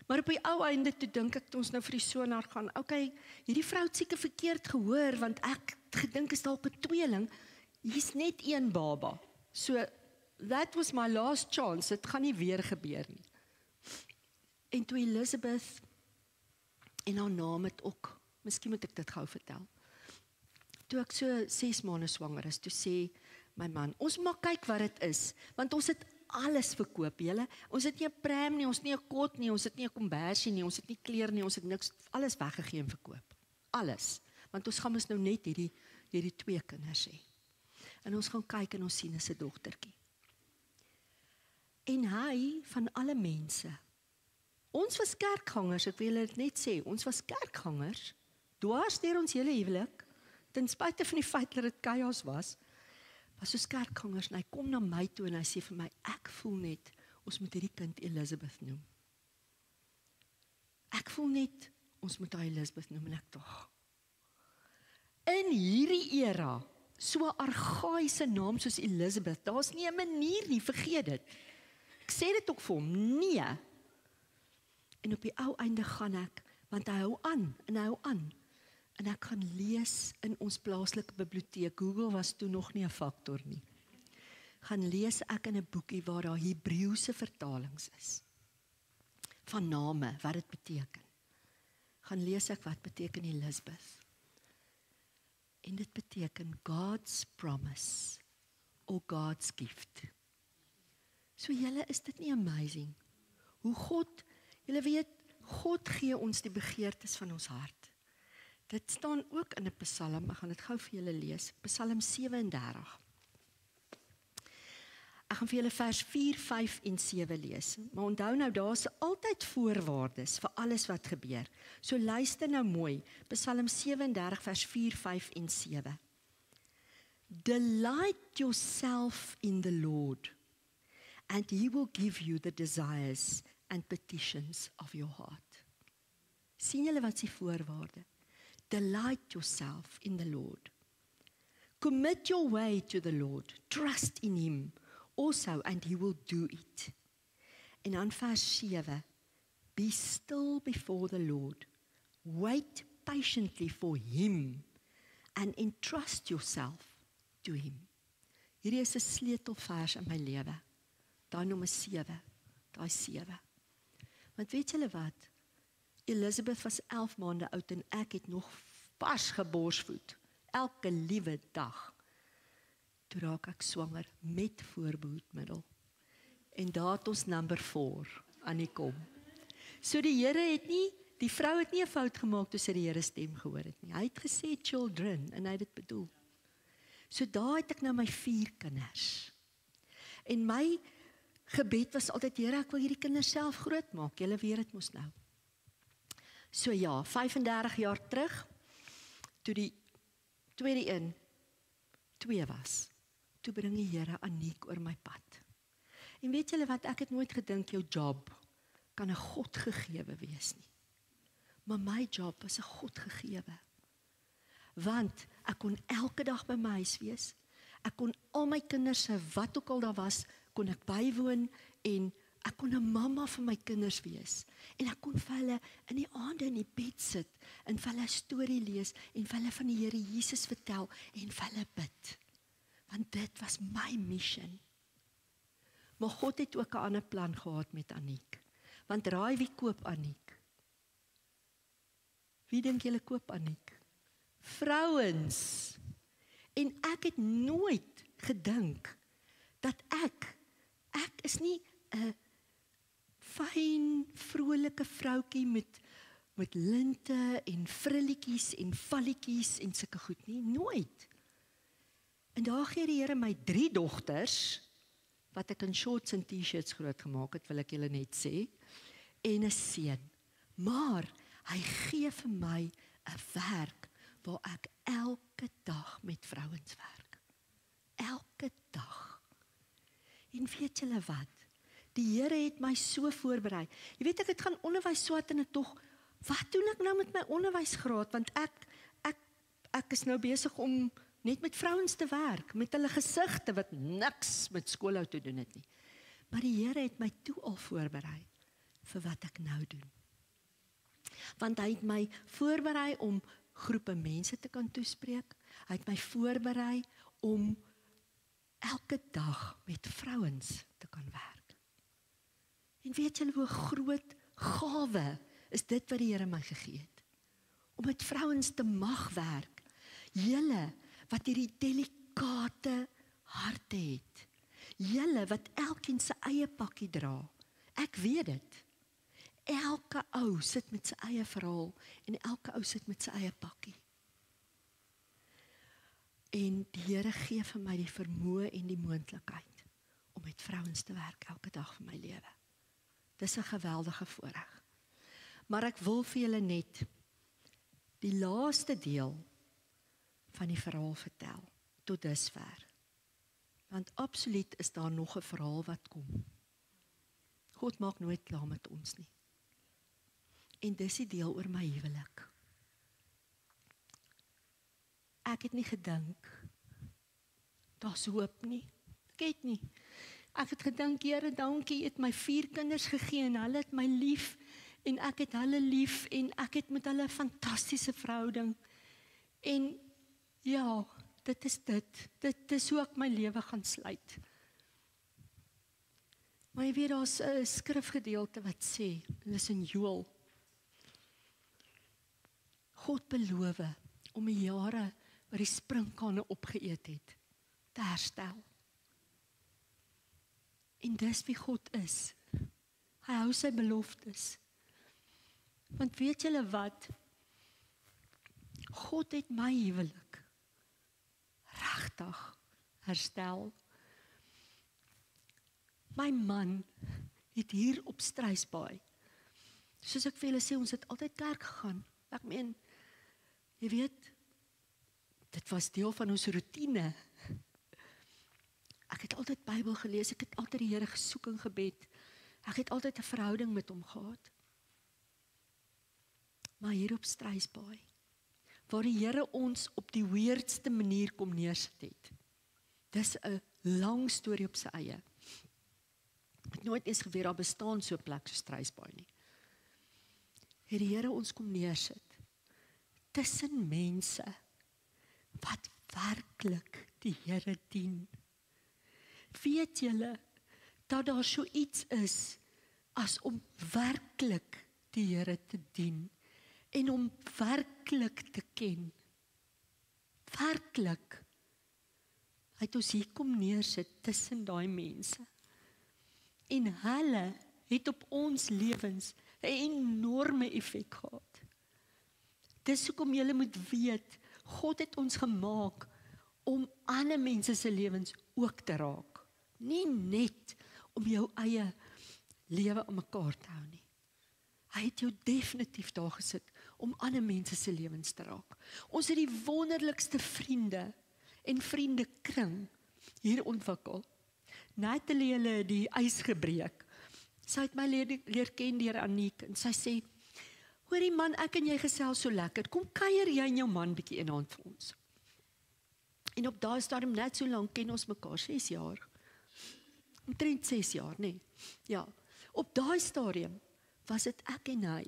Maar op die ou einde toe dink ek toe ons nou vir die sonar gaan, okay, hierdie vrou het seker verkeerd gehoor, want ek het gedink is dalk 'n tweeling, hier's net een baba. So, that was my last chance, dit gaan nie weer gebeur nie. En toe Elizabeth, en haar naam het ook, miskien moet ek dit gou vertel, toe ek so 6 maande swanger is, toe sê my man, ons mag kyk wat dit is, want ons het alles verkoop, julle. Ons het nie 'n pram nie, ons het nie 'n kot nie, ons het nie 'n kombersie nie, ons het nie klere nie, ons het niks, alles weggegee en verkoop. Alles. Want ons gaan ons nou net hierdie 2 kinders hê. En ons gaan kyk en ons sien is 'n dogtertjie. En hy, van alle mense, ons was kerkgangers, ek wil dit net sê, ons was kerkgangers, dwars deur ons hele huwelik, ten spyte van die feit dat dit chaos was soos kerkgangers, en hy kom na my toe en hy sê vir my, ek voel net, ons moet hierdie kind Elizabeth noem. Ek voel net, ons moet haar Elizabeth noem, en ek toch. In hierdie era, so 'n argaïse naam soos Elizabeth, daar's nie 'n manier nie, vergeet dit. Ek sê dit ook vir hom, nee. En op die ou einde gaan ek, want hy hou aan, en hy hou aan. En ek gaan lees in ons plaaslike biblioteek, Google was toe nog nie 'n faktor nie. Gaan lees ek in 'n boekie waar daar Hebreëse vertalings is, van name, wat dit beteken. Gaan lees ek wat beteken Elizabeth. En dit beteken God's promise, or God's gift. So julle, is dit nie amazing? Hoe God, julle weet, God gee ons die begeertes van ons hart. Dit staan ook in 'n Psalm, ek gaan dit gou vir julle lees, Psalm 37. Ek gaan vir julle vers 4, 5 en 7 lees. Maar onthou nou, daar's altyd voorwaardes vir alles wat gebeur. So luister nou mooi, Psalm 37 vers 4, 5 en 7. Delight yourself in the Lord, and he will give you the desires and petitions of your heart. Sien julle wat is die voorwaarde? Delight yourself in the Lord. Commit your way to the Lord. Trust in him also, and he will do it. En dan vers 7. Be still before the Lord. Wait patiently for him and entrust yourself to him. Hierdie is 'n sleutelvers in my lewe. Daai nommer 7. Daai 7. Want weet julle wat? Elizabeth was 11 maande oud en ek het nog pas geborsvoed. Elke liewe dag. Toe raak ek swanger met voorbehoedmiddel. En daar het ons number 4 aan die kom. So die Here het nie, die vrou het nie 'n fout gemaak toe sy die Here stem gehoor het nie. Hy het gesê children en hy het dit bedoel. So daar het ek nou my 4 kinders. En my gebed was altyd, Here, ek wil hierdie kinders self groot maak. Julle weet dit mos nou. So ja, 35 jaar terug, toe die tweede een 2 was, toe bring die Here Aniek oor my pad. En weet julle wat, ek het nooit gedink jou job kan 'n God gegewe wees nie. Maar my job was 'n God gegewe. Want ek kon elke dag by my huis wees. Ek kon al my kinders se wat ook al daar was, kon ek bywoon en ek kon 'n mamma vir my kinders wees. En ek kon vir hulle in die aande in die bed sit en vir hulle 'n storie lees en vir hulle van die Here Jesus vertel en vir hulle bid. Want dit was my mission. Maar God het ook 'n ander plan gehad met Aniek. Want raai wie koop Aniek? Wie dink julle koop Aniek? Vrouens. En ek het nooit gedink dat ek is nie 'n fyn, vrolike vroutjie met linte en frilletjies en valletjies en sulke goed nie, nooit. En daar gee die Here my 3 dogters, wat ek in shorts en t-shirts groot gemaak het, wil ek julle net sê, en 'n seun. Maar hy gee vir my 'n werk waar ek elke dag met vrouens werk. Elke dag. En weet julle wat? Die Here het my so voorberei. Jy weet, ek het gaan onderwys swat en ek tog, wat doen ek nou met my onderwysgraad? Want ek is nou besig om net met vrouens te werk, met hulle gesigte wat niks met skoolhou te doen het nie. Maar die Here het my toe al voorberei vir wat ek nou doen. Want hy het my voorberei om groepe mense te kan toespreek. Hy het my voorberei om elke dag met vrouens te kan werk. En weet julle hoe groot gawe is dit wat die Here my gegee het? Om met vrouens te mag werk. Julle wat hierdie delikate harte het. Julle wat elkeen sy eie pakkie dra. Ek weet dit. Elke ou sit met sy eie verhaal en elke ou sit met sy eie pakkie. En die Here gee vir my die vermoë en die moontlikheid om met vrouens te werk elke dag van my lewe. Dis 'n geweldige voorreg. Maar ek wil vir julle net die laaste deel van die verhaal vertel, tot dusver. Want absoluut is daar nog 'n verhaal wat kom. God maak nooit klaar met ons nie. En dis die deel oor my huwelik. Ek het nie gedink, daar's hoop nie. Ek het nie. Ek het gedink, Here, dankie, jy het my 4 kinders gegee en hulle het my lief en ek het hulle lief en ek het met hulle 'n fantastiese verhouding. En ja, dit is dit. Dit is hoe ek my lewe gaan sluit. Maar jy weet, daar's 'n skrifgedeelte wat sê, en dis in Joël. God beloof om die jare wat die sprinkane opgeëet het, te herstel. En dis wie God is. Hy hou sy beloftes. Want weet julle wat? God het my huwelik regtig herstel. My man het hier op Struisbaai, soos ek vir julle sê, ons het altyd kerk gegaan. Ek meen, jy weet, dit was deel van ons routine. Ek het altyd Bybel gelees, ek het altyd die Here gesoek in gebed. Ek het altyd 'n verhouding met hom gehad. Maar hier op Struisbaai, waar die Here ons op die weirdste manier kom neersit het. Dis 'n lang storie op sy eie. Ek het nooit eens geweet daar bestaan so 'n plek so Struisbaai nie. Het die Here ons kom neersit tussen mense wat werklik die Here dien. Weet julle dat daar so iets is as om werklik die Here te dien en om werklik te ken. Werklik. Hy het ons hier kom neersit tussen daai mense. En hulle het op ons lewens 'n enorme effek gehad. Dis hoekom julle moet weet, God het ons gemaak om ander mense se lewens ook te raak. Nie net om jou eie lewe aan mekaar te hou nie. Hy het jou definitief daar gesit om ander mense se lewens te raak. Ons het die wonderlikste vriende en vriendekring hier ontwikkel. Natalie hulle die ys gebreek. Sy het my leer ken deur Aniek en sy sê, hoorie man, ek en jy gesels so lekker, kom kuier jy en jou man bietjie in hand vir ons. En op daai stadium net so lank ken ons mekaar, 6 jaar. Omtrent 6 jaar, nee. Ja, op daai stadium was dit ek en hy.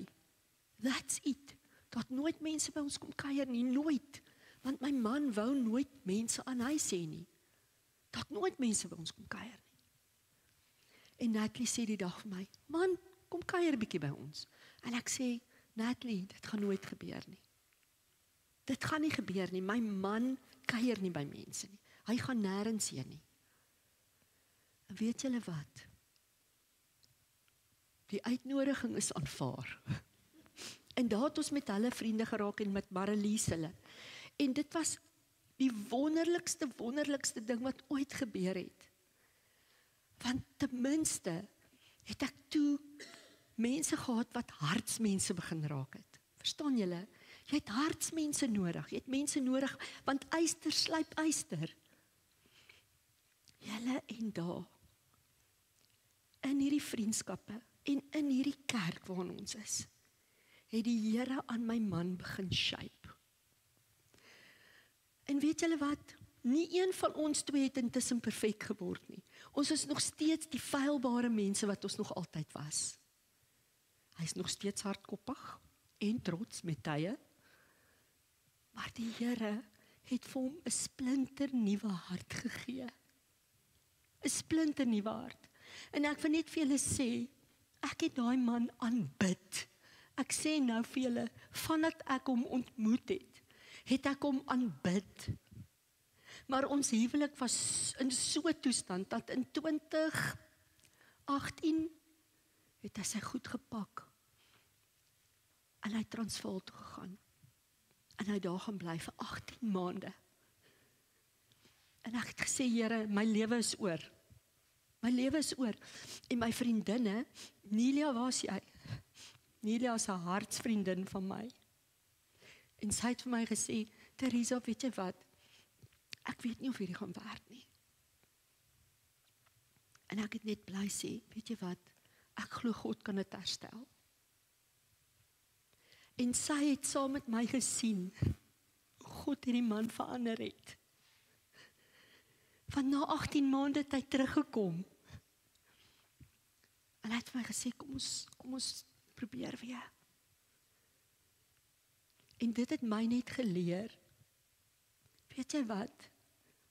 That's it. Dat nooit mense by ons kom kuier nie, nooit. Want my man wou nooit mense aan hy sê nie. Dat nooit mense by ons kom kuier nie. En Natalie sê die dag vir my, man, kom kuier bietjie by ons. En ek sê, Natalie, dit gaan nooit gebeur nie. Dit gaan nie gebeur nie. My man kuier nie by mense nie. Hy gaan nêrens heen nie. En weet julle wat? Die uitnodiging is aanvaar. En daar het ons met hulle vriende geraak en met Marlies hulle. En dit was die wonderlikste ding wat ooit gebeur het. Want ten minste het ek toe mense gehad wat hartsmense begin raak het. Verstaan julle? Jy het hartsmense nodig. Jy het mense nodig, want yster slyp yster. Julle en daar, in hierdie vriendskappe en in hierdie kerk waarin ons is, het die Here aan my man begin shape. En weet julle wat? Nie een van ons twee het intussen perfek geword nie. Ons is nog steeds die feilbare mense wat ons nog altyd was. Hy is nog steeds hardkoppig. en trots met tye, maar die Here het vir hom 'n splinternuwe hart gegee. 'n Splinternuwe hart. En ek wil net vir julle sê, ek het daai man aanbid. Ek sê nou vir julle, vandat ek hom ontmoet het ek hom aanbid. Maar ons huwelik was in so 'n toestand, dat in 2018 het hy sy goed gepak, en hy het Transvaal toe gegaan, en hy daar gaan bly vir 18 maande. En ek het gesê, Here, my lewe is oor. My lewe is oor. En my vriendinne, Nelia, waar is jy? Nelia is 'n hartsvriendin van my. En sy het vir my gesê, Teresa, weet jy wat? Ek weet nie of hierdie gaan werk nie. En ek het net bly sê, weet jy wat? Ek glo God kan dit herstel. En sy het saam met my gesien, God hierdie man verander het. Van na 18 maande het hy teruggekom. En hy het vir my gesê, kom ons probeer weer. En dit het my net geleer, weet jy wat?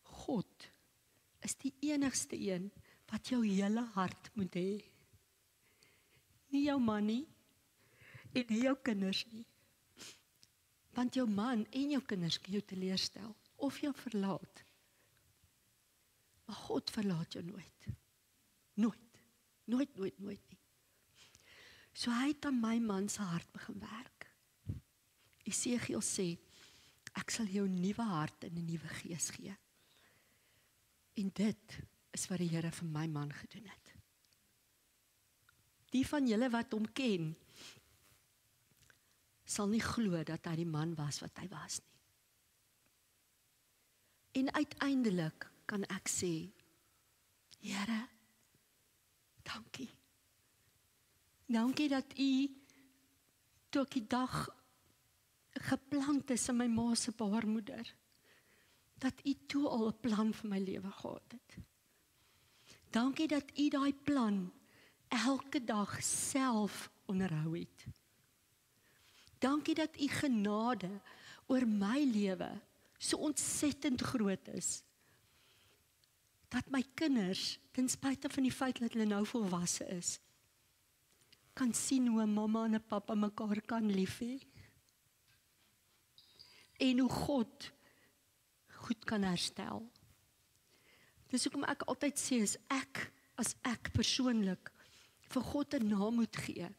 God is die enigste een wat jou hele hart moet hê. Nie jou man nie, en nie jou kinders nie. Want jou man en jou kinders kan jou teleurstel, of jou verlaat. Maar God verlaat jou nooit. Nooit nie. So hy het aan my man se hart begin werk. Esegiel sê, ek sal jou 'n nuwe hart en 'n nuwe gees gee. En dit is wat die Here vir my man gedoen het. Die van julle wat hom ken, sal nie glo dat hy die man was wat hy was nie. En uiteindelik kan ek sê, Here, dankie. Dankie dat U, toe ek die dag geplant is in my ma se baarmoeder, dat U toe al 'n plan vir my lewe gehad het. Dankie dat U daai plan elke dag self onderhou het. Dankie dat U genade oor my lewe so ontsettend groot is, dat my kinders, ten spyte van die feit dat hulle nou volwasse is, kan sien hoe 'n mamma en 'n pappa mekaar kan lief hê. En hoe God goed kan herstel. Dis hoekom ek altyd sê, as ek persoonlik vir God 'n naam moet gee,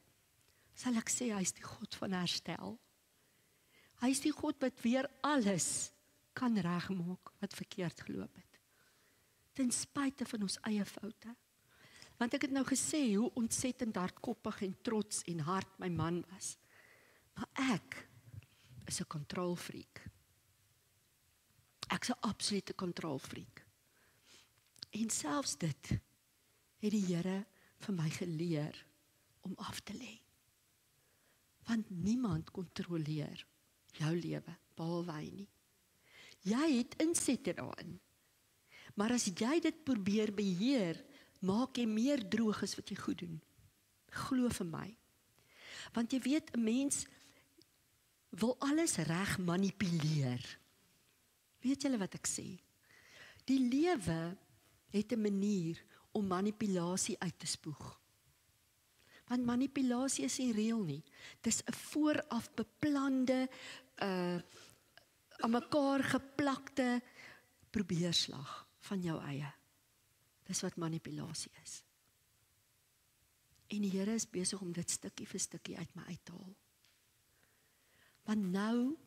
sal ek sê, hy is die God van herstel. Hy is die God wat weer alles kan regmaak wat verkeerd geloop het. Ten spyte van ons eie foute. Want ek het nou gesê hoe ontsettend hardkoppig en trots en hard my man was. Maar ek is 'n kontrolfreak. Ek's 'n absolute kontrolfreak. En selfs dit het die Here vir my geleer om af te lê. Want niemand kontroleer jou lewe, behalwe hy nie. Jy het insette daarin. Maar as jy dit probeer beheer, maak jy meer droog as wat jy goed doen. Glo vir my. Want jy weet, 'n mens wil alles reg manipuleer. Weet julle wat ek sê? Die lewe het 'n manier om manipulasie uit te spoeg. Want manipulasie is nie reël nie. Dis 'n vooraf beplande, aan mekaar geplakte probeerslag van jou eie. Dis wat manipulasie is. En die Here is besig om dit stukkie vir stukkie uit my uit te haal. Want nou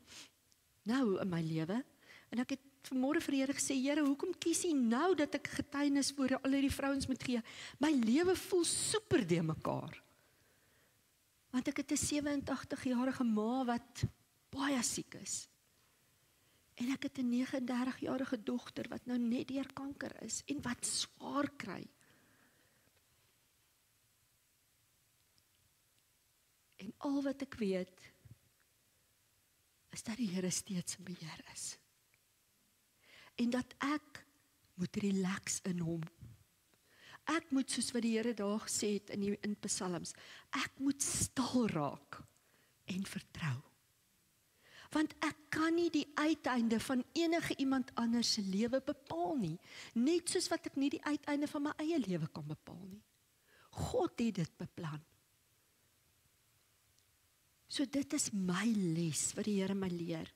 in my lewe, en ek het vanmôre vir die Here gesê, Here, hoekom kies U nou dat ek getuienis voor al die vrouens moet gee? My lewe voel super de mekaar. Want ek het 'n 87-jarige ma wat baie siek is. En ek het 'n 39-jarige dogter wat nou net deur kanker is en wat swaar kry. En al wat ek weet, is dat die Here steeds in beheer is. En dat ek moet relax in hom. Ek moet, soos wat die Here daar gesê het in Psalms, ek moet stil raak en vertrou. Want ek kan nie die uiteinde van enige iemand anders se lewe bepaal nie. Net soos wat ek nie die uiteinde van my eie lewe kan bepaal nie. God het dit beplan. So dit is my les wat die Here my leer.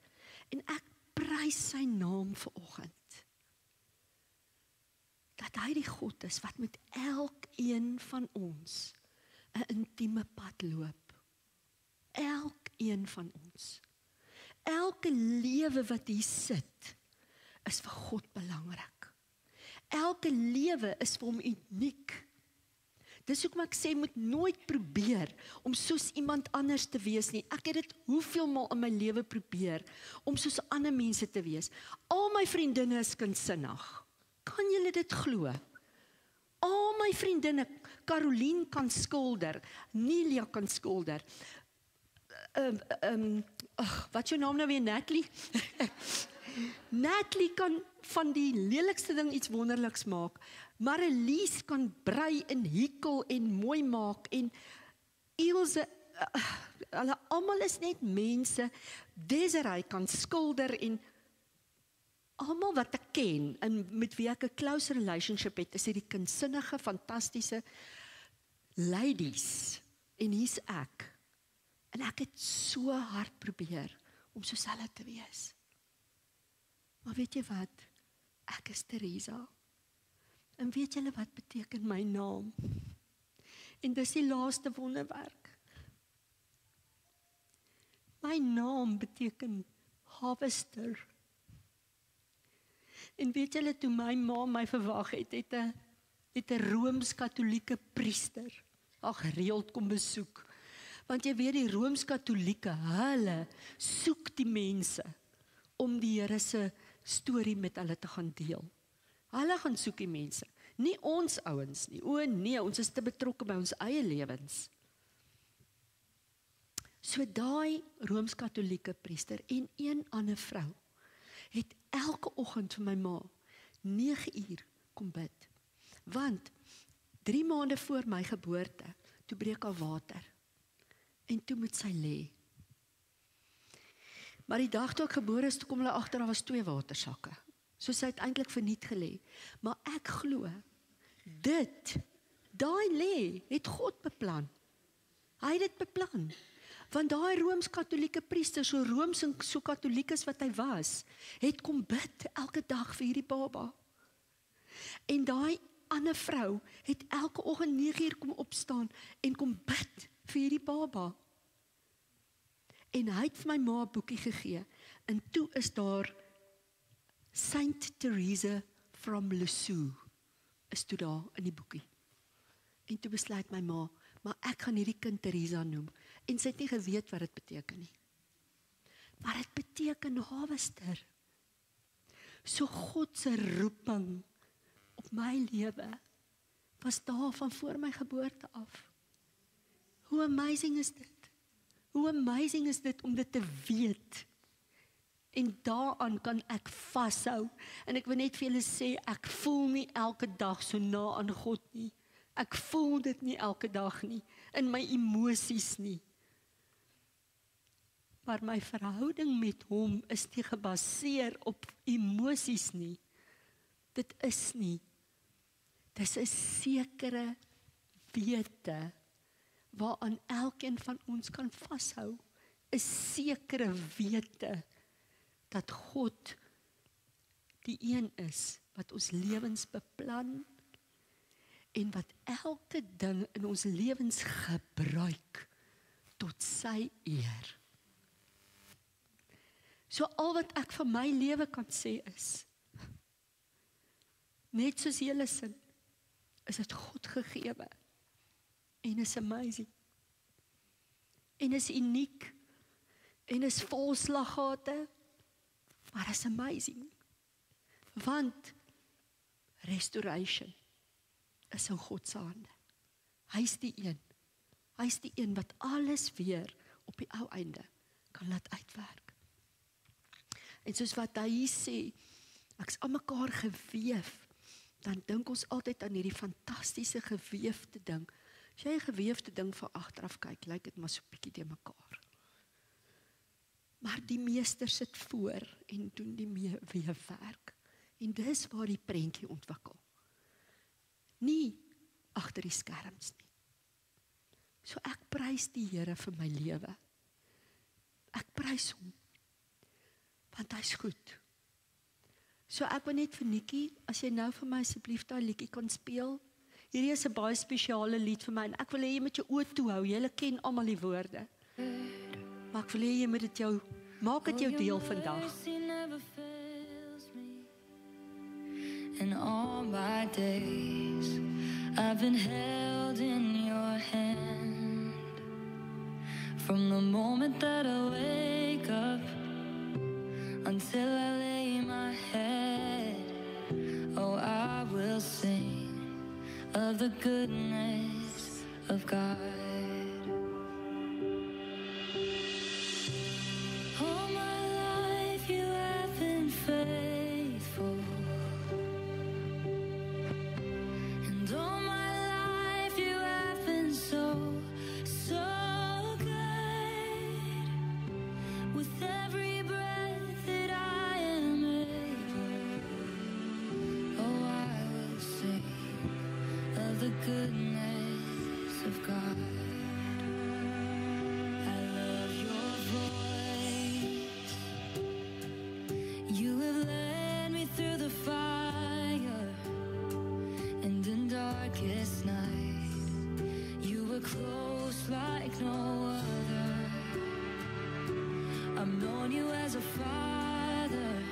En ek prys sy naam vanoggend. Dat hy die God is wat met elkeen van ons 'n intieme pad loop. Elkeen van ons. Elke lewe wat hier sit, is vir God belangrik. Elke lewe is vir hom uniek. Dis hoekom ek sê, moet nooit probeer om soos iemand anders te wees nie. Ek het dit hoeveel maal in my lewe probeer, om soos ander mense te wees. Al my vriendinne is kindsinnig. Kan julle dit glo? Al my vriendinne, Caroline kan skilder, Nelia kan skilder, wat is jou naam nou weer, Natalie? Natalie kan van die lelikste ding iets wonderliks maak. Marlies kan brei en hikkel en mooi maak. En Ilse, hulle almal is net mense. Desiree kan skilder en almal wat ek ken en met wie ek 'n close relationship het, is hierdie kindsinnige, fantastiese ladies. En hier's ek. En ek het so hard probeer om soos hulle te wees. Maar weet jy wat? Ek is Teresa. En weet julle wat beteken my naam? En dis die laaste wonderwerk. My naam beteken harvester. En weet julle, toe my ma my verwag het 'n Rooms-Katolieke priester al gereeld kom besoek. Want jy weet, die Rooms-Katolieke, hulle soek die mense om die Here se storie met hulle te gaan deel. Hulle gaan soek die mense, nie ons ouens nie. O nee, ons is te betrokke by ons eie lewens. So daai Rooms-Katolieke priester en een ander vrou het elke oggend vir my ma 9 uur kom bid. Want 3 maande voor my geboorte, toe breek haar water. En toe moet sy lê. Maar die dag toe ek gebore is, toe kom hulle agter, daar was 2 watersakke. So sy het eintlik verniet gelê. Maar ek glo, daai lê, het God beplan. Hy het dit beplan. Want daai Rooms-Katolieke priester, so Rooms en so Katoliek as wat hy was, het kom bid elke dag vir hierdie baba. En daai ander vrou het elke oggend 9 uur kom opstaan en kom bid vir hierdie baba. En hy het vir my ma 'n boekie gegee. En toe is daar Saint Teresa from Lisieux is toe daar in die boekie. En toe besluit my ma, maar ek gaan hierdie kind Teresa noem. En sy het nie geweet wat dit beteken nie. Maar dit beteken harvester. So God se roeping op my lewe was daar van voor my geboorte af. Hoe amazing is dit? Hoe amazing is dit om dit te weet? En daaraan kan ek vashou. En ek wil net vir julle sê, ek voel nie elke dag so na aan God nie. Ek voel dit nie elke dag nie, in my emosies nie. Maar my verhouding met hom is nie gebaseer op emosies nie. Dit is nie. Dis 'n sekere wete waaraan elkeen van ons kan vashou. 'n sekere wete dat God die een is wat ons lewens beplan en wat elke ding in ons lewens gebruik tot sy eer. So al wat ek van my lewe kan sê is, net soos julle sin, is dit God gegewe en is amazing en is uniek en is vol slaggate, maar is amazing, want restoration is in God se hande. Hy's die een wat alles weer op die ou einde kan laat uitwerk. En soos wat hy hier sê, ek's aan mekaar geweef, dan dink ons altyd aan hierdie fantastiese geweefde ding. As jy 'n geweefde ding van agteraf kyk, lyk dit maar so bietjie te mekaar. Maar die meester sit voor en doen die weefwerk. En dis waar die prentjie ontwikkel. Nie agter die skerms nie. So ek prys die Here vir my lewe. Ek prys hom, want hy's goed. So ek wil net vir Nikkie, as jy nou vir my asseblief daai liedjie kan speel. Hierdie is 'n baie spesiale lied vir my, en ek wil hê jy moet jou oë toe hou, jy ken almal die woorde. Maar ek wil hê jy moet dit jou, maak dit jou deel vandag. In all my days, I've been held in your hand. From the moment that I wake up until I lay my head, oh, I will sing of the goodness of God. All my life you have been faithful. All my life you have been so good. With every breath that I am able, oh, I will sing of the goodness of God. I love your voice. You have led me through the fire, and in darkest night, you were close like no other. I've known you as a father,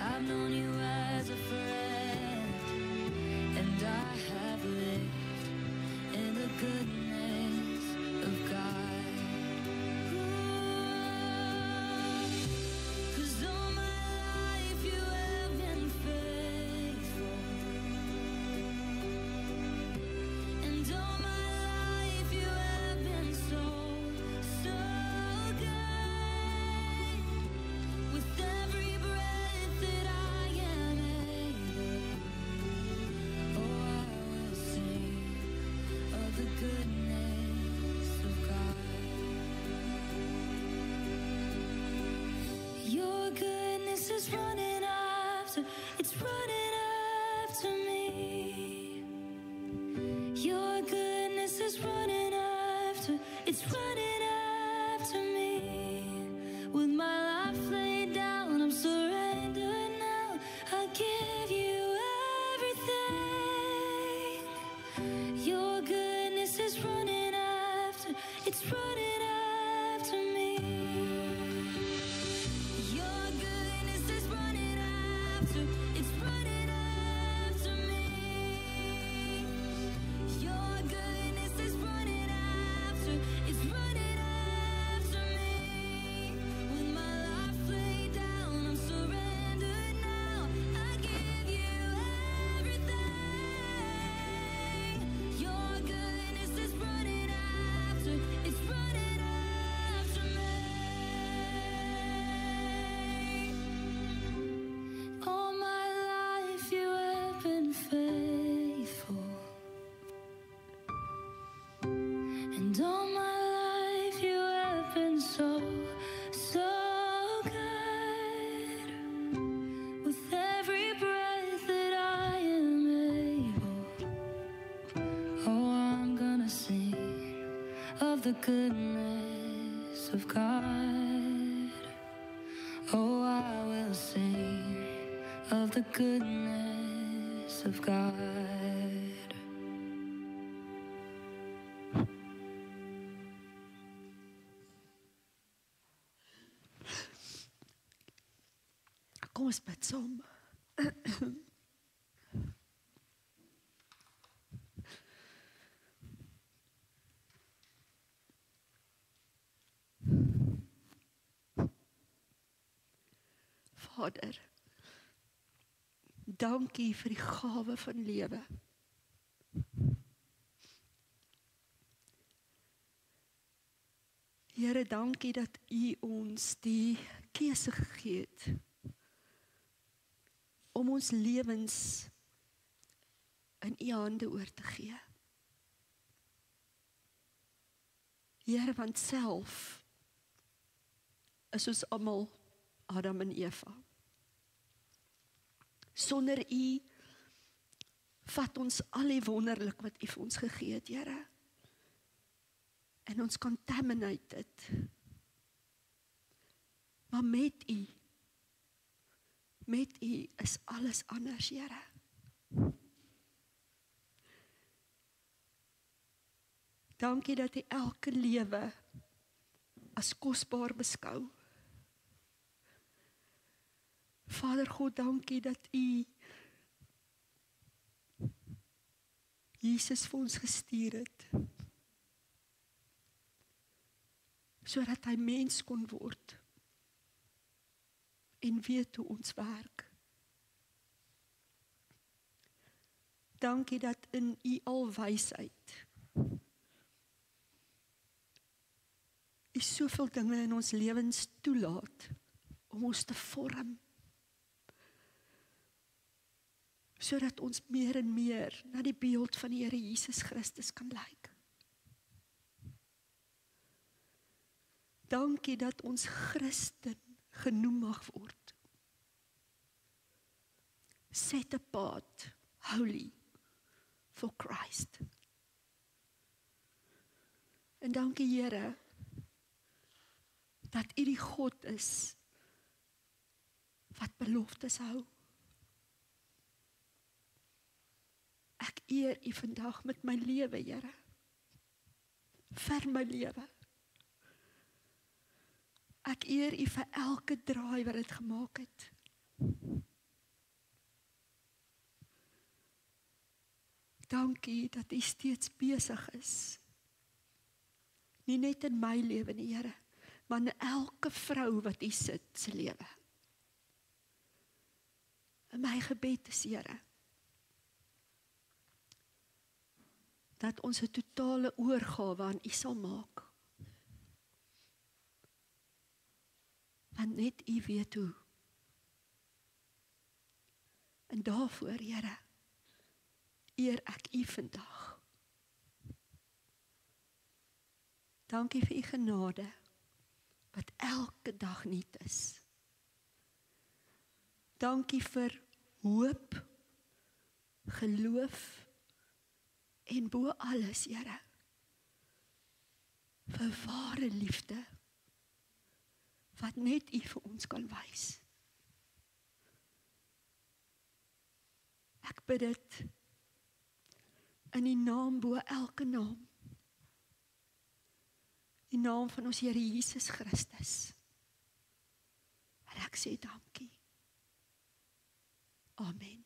I've known you as a friend, and I have lived in the goodness of God. 'Cause all my life you have been faithful. And all my life you have been so good. With every breath that I am able, oh, I will sing of the goodness of God. Your goodness is running after, it's running after me. Your goodness is running after, it's running after me. With my life laid down, I'm surrendered now. I give you everything. Your goodness is running after, it's running after me. Your goodness is running after, it's running after me. Your goodness is running after, it's running after me. With my life laid down, I'm surrendered now. I give you everything. Your goodness is running after, it's running after me. All my life you have been faithful. And all my life you have been so good. With every breath that I am able, oh, I'm gonna sing of the goodness of God. Oh, I will sing of the goodness of God. Kom ons bid saam. Vader, dankie vir die gawe van lewe. Here, dankie dat U ons die keuse gegee het om ons lewens in U hande oor te gee. Here, want self is ons almal Adam en Eva. Sonder U vat ons al die wonderlik wat U vir ons gegee het, Here. En ons contaminate dit. Maar met U is alles anders, Here. Dankie dat U elke lewe as kosbaar beskou. Vader God, dankie dat U Jesus vir ons gestuur het, sodat hy mens kon word en weet hoe ons werk. Dankie dat in U alwysheid U soveel dinge in ons lewens toelaat om ons te vorm, sodat ons meer en meer na die beeld van die Here Jesus Christus kan lyk. Dankie dat ons Christen genoem mag word. Set apart, holy for Christ. En dankie Here, dat U die God is wat beloftes hou. Ek eer U vandag met my lewe, Here. Vir my lewe. Ek eer U vir elke draai wat dit gemaak het. Dankie dat U steeds besig is. Nie net in my lewe nie, Here, maar in elke vrou wat U sit se lewe. En my gebed is, Here, dat ons 'n totale oorgawe aan U sal maak. Want net U weet hoe. En daarvoor, Here, eer ek U vandag. Dankie vir U genade, wat elke dag nuut is. Dankie vir hoop, geloof, en bo alles, Here, vir ware liefde, wat net U vir ons kan wys. Ek bid dit in die naam bo elke naam, die naam van ons Here Jesus Christus. En ek sê dankie. Amen.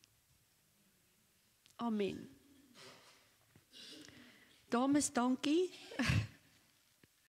Amen. Dames, dankie.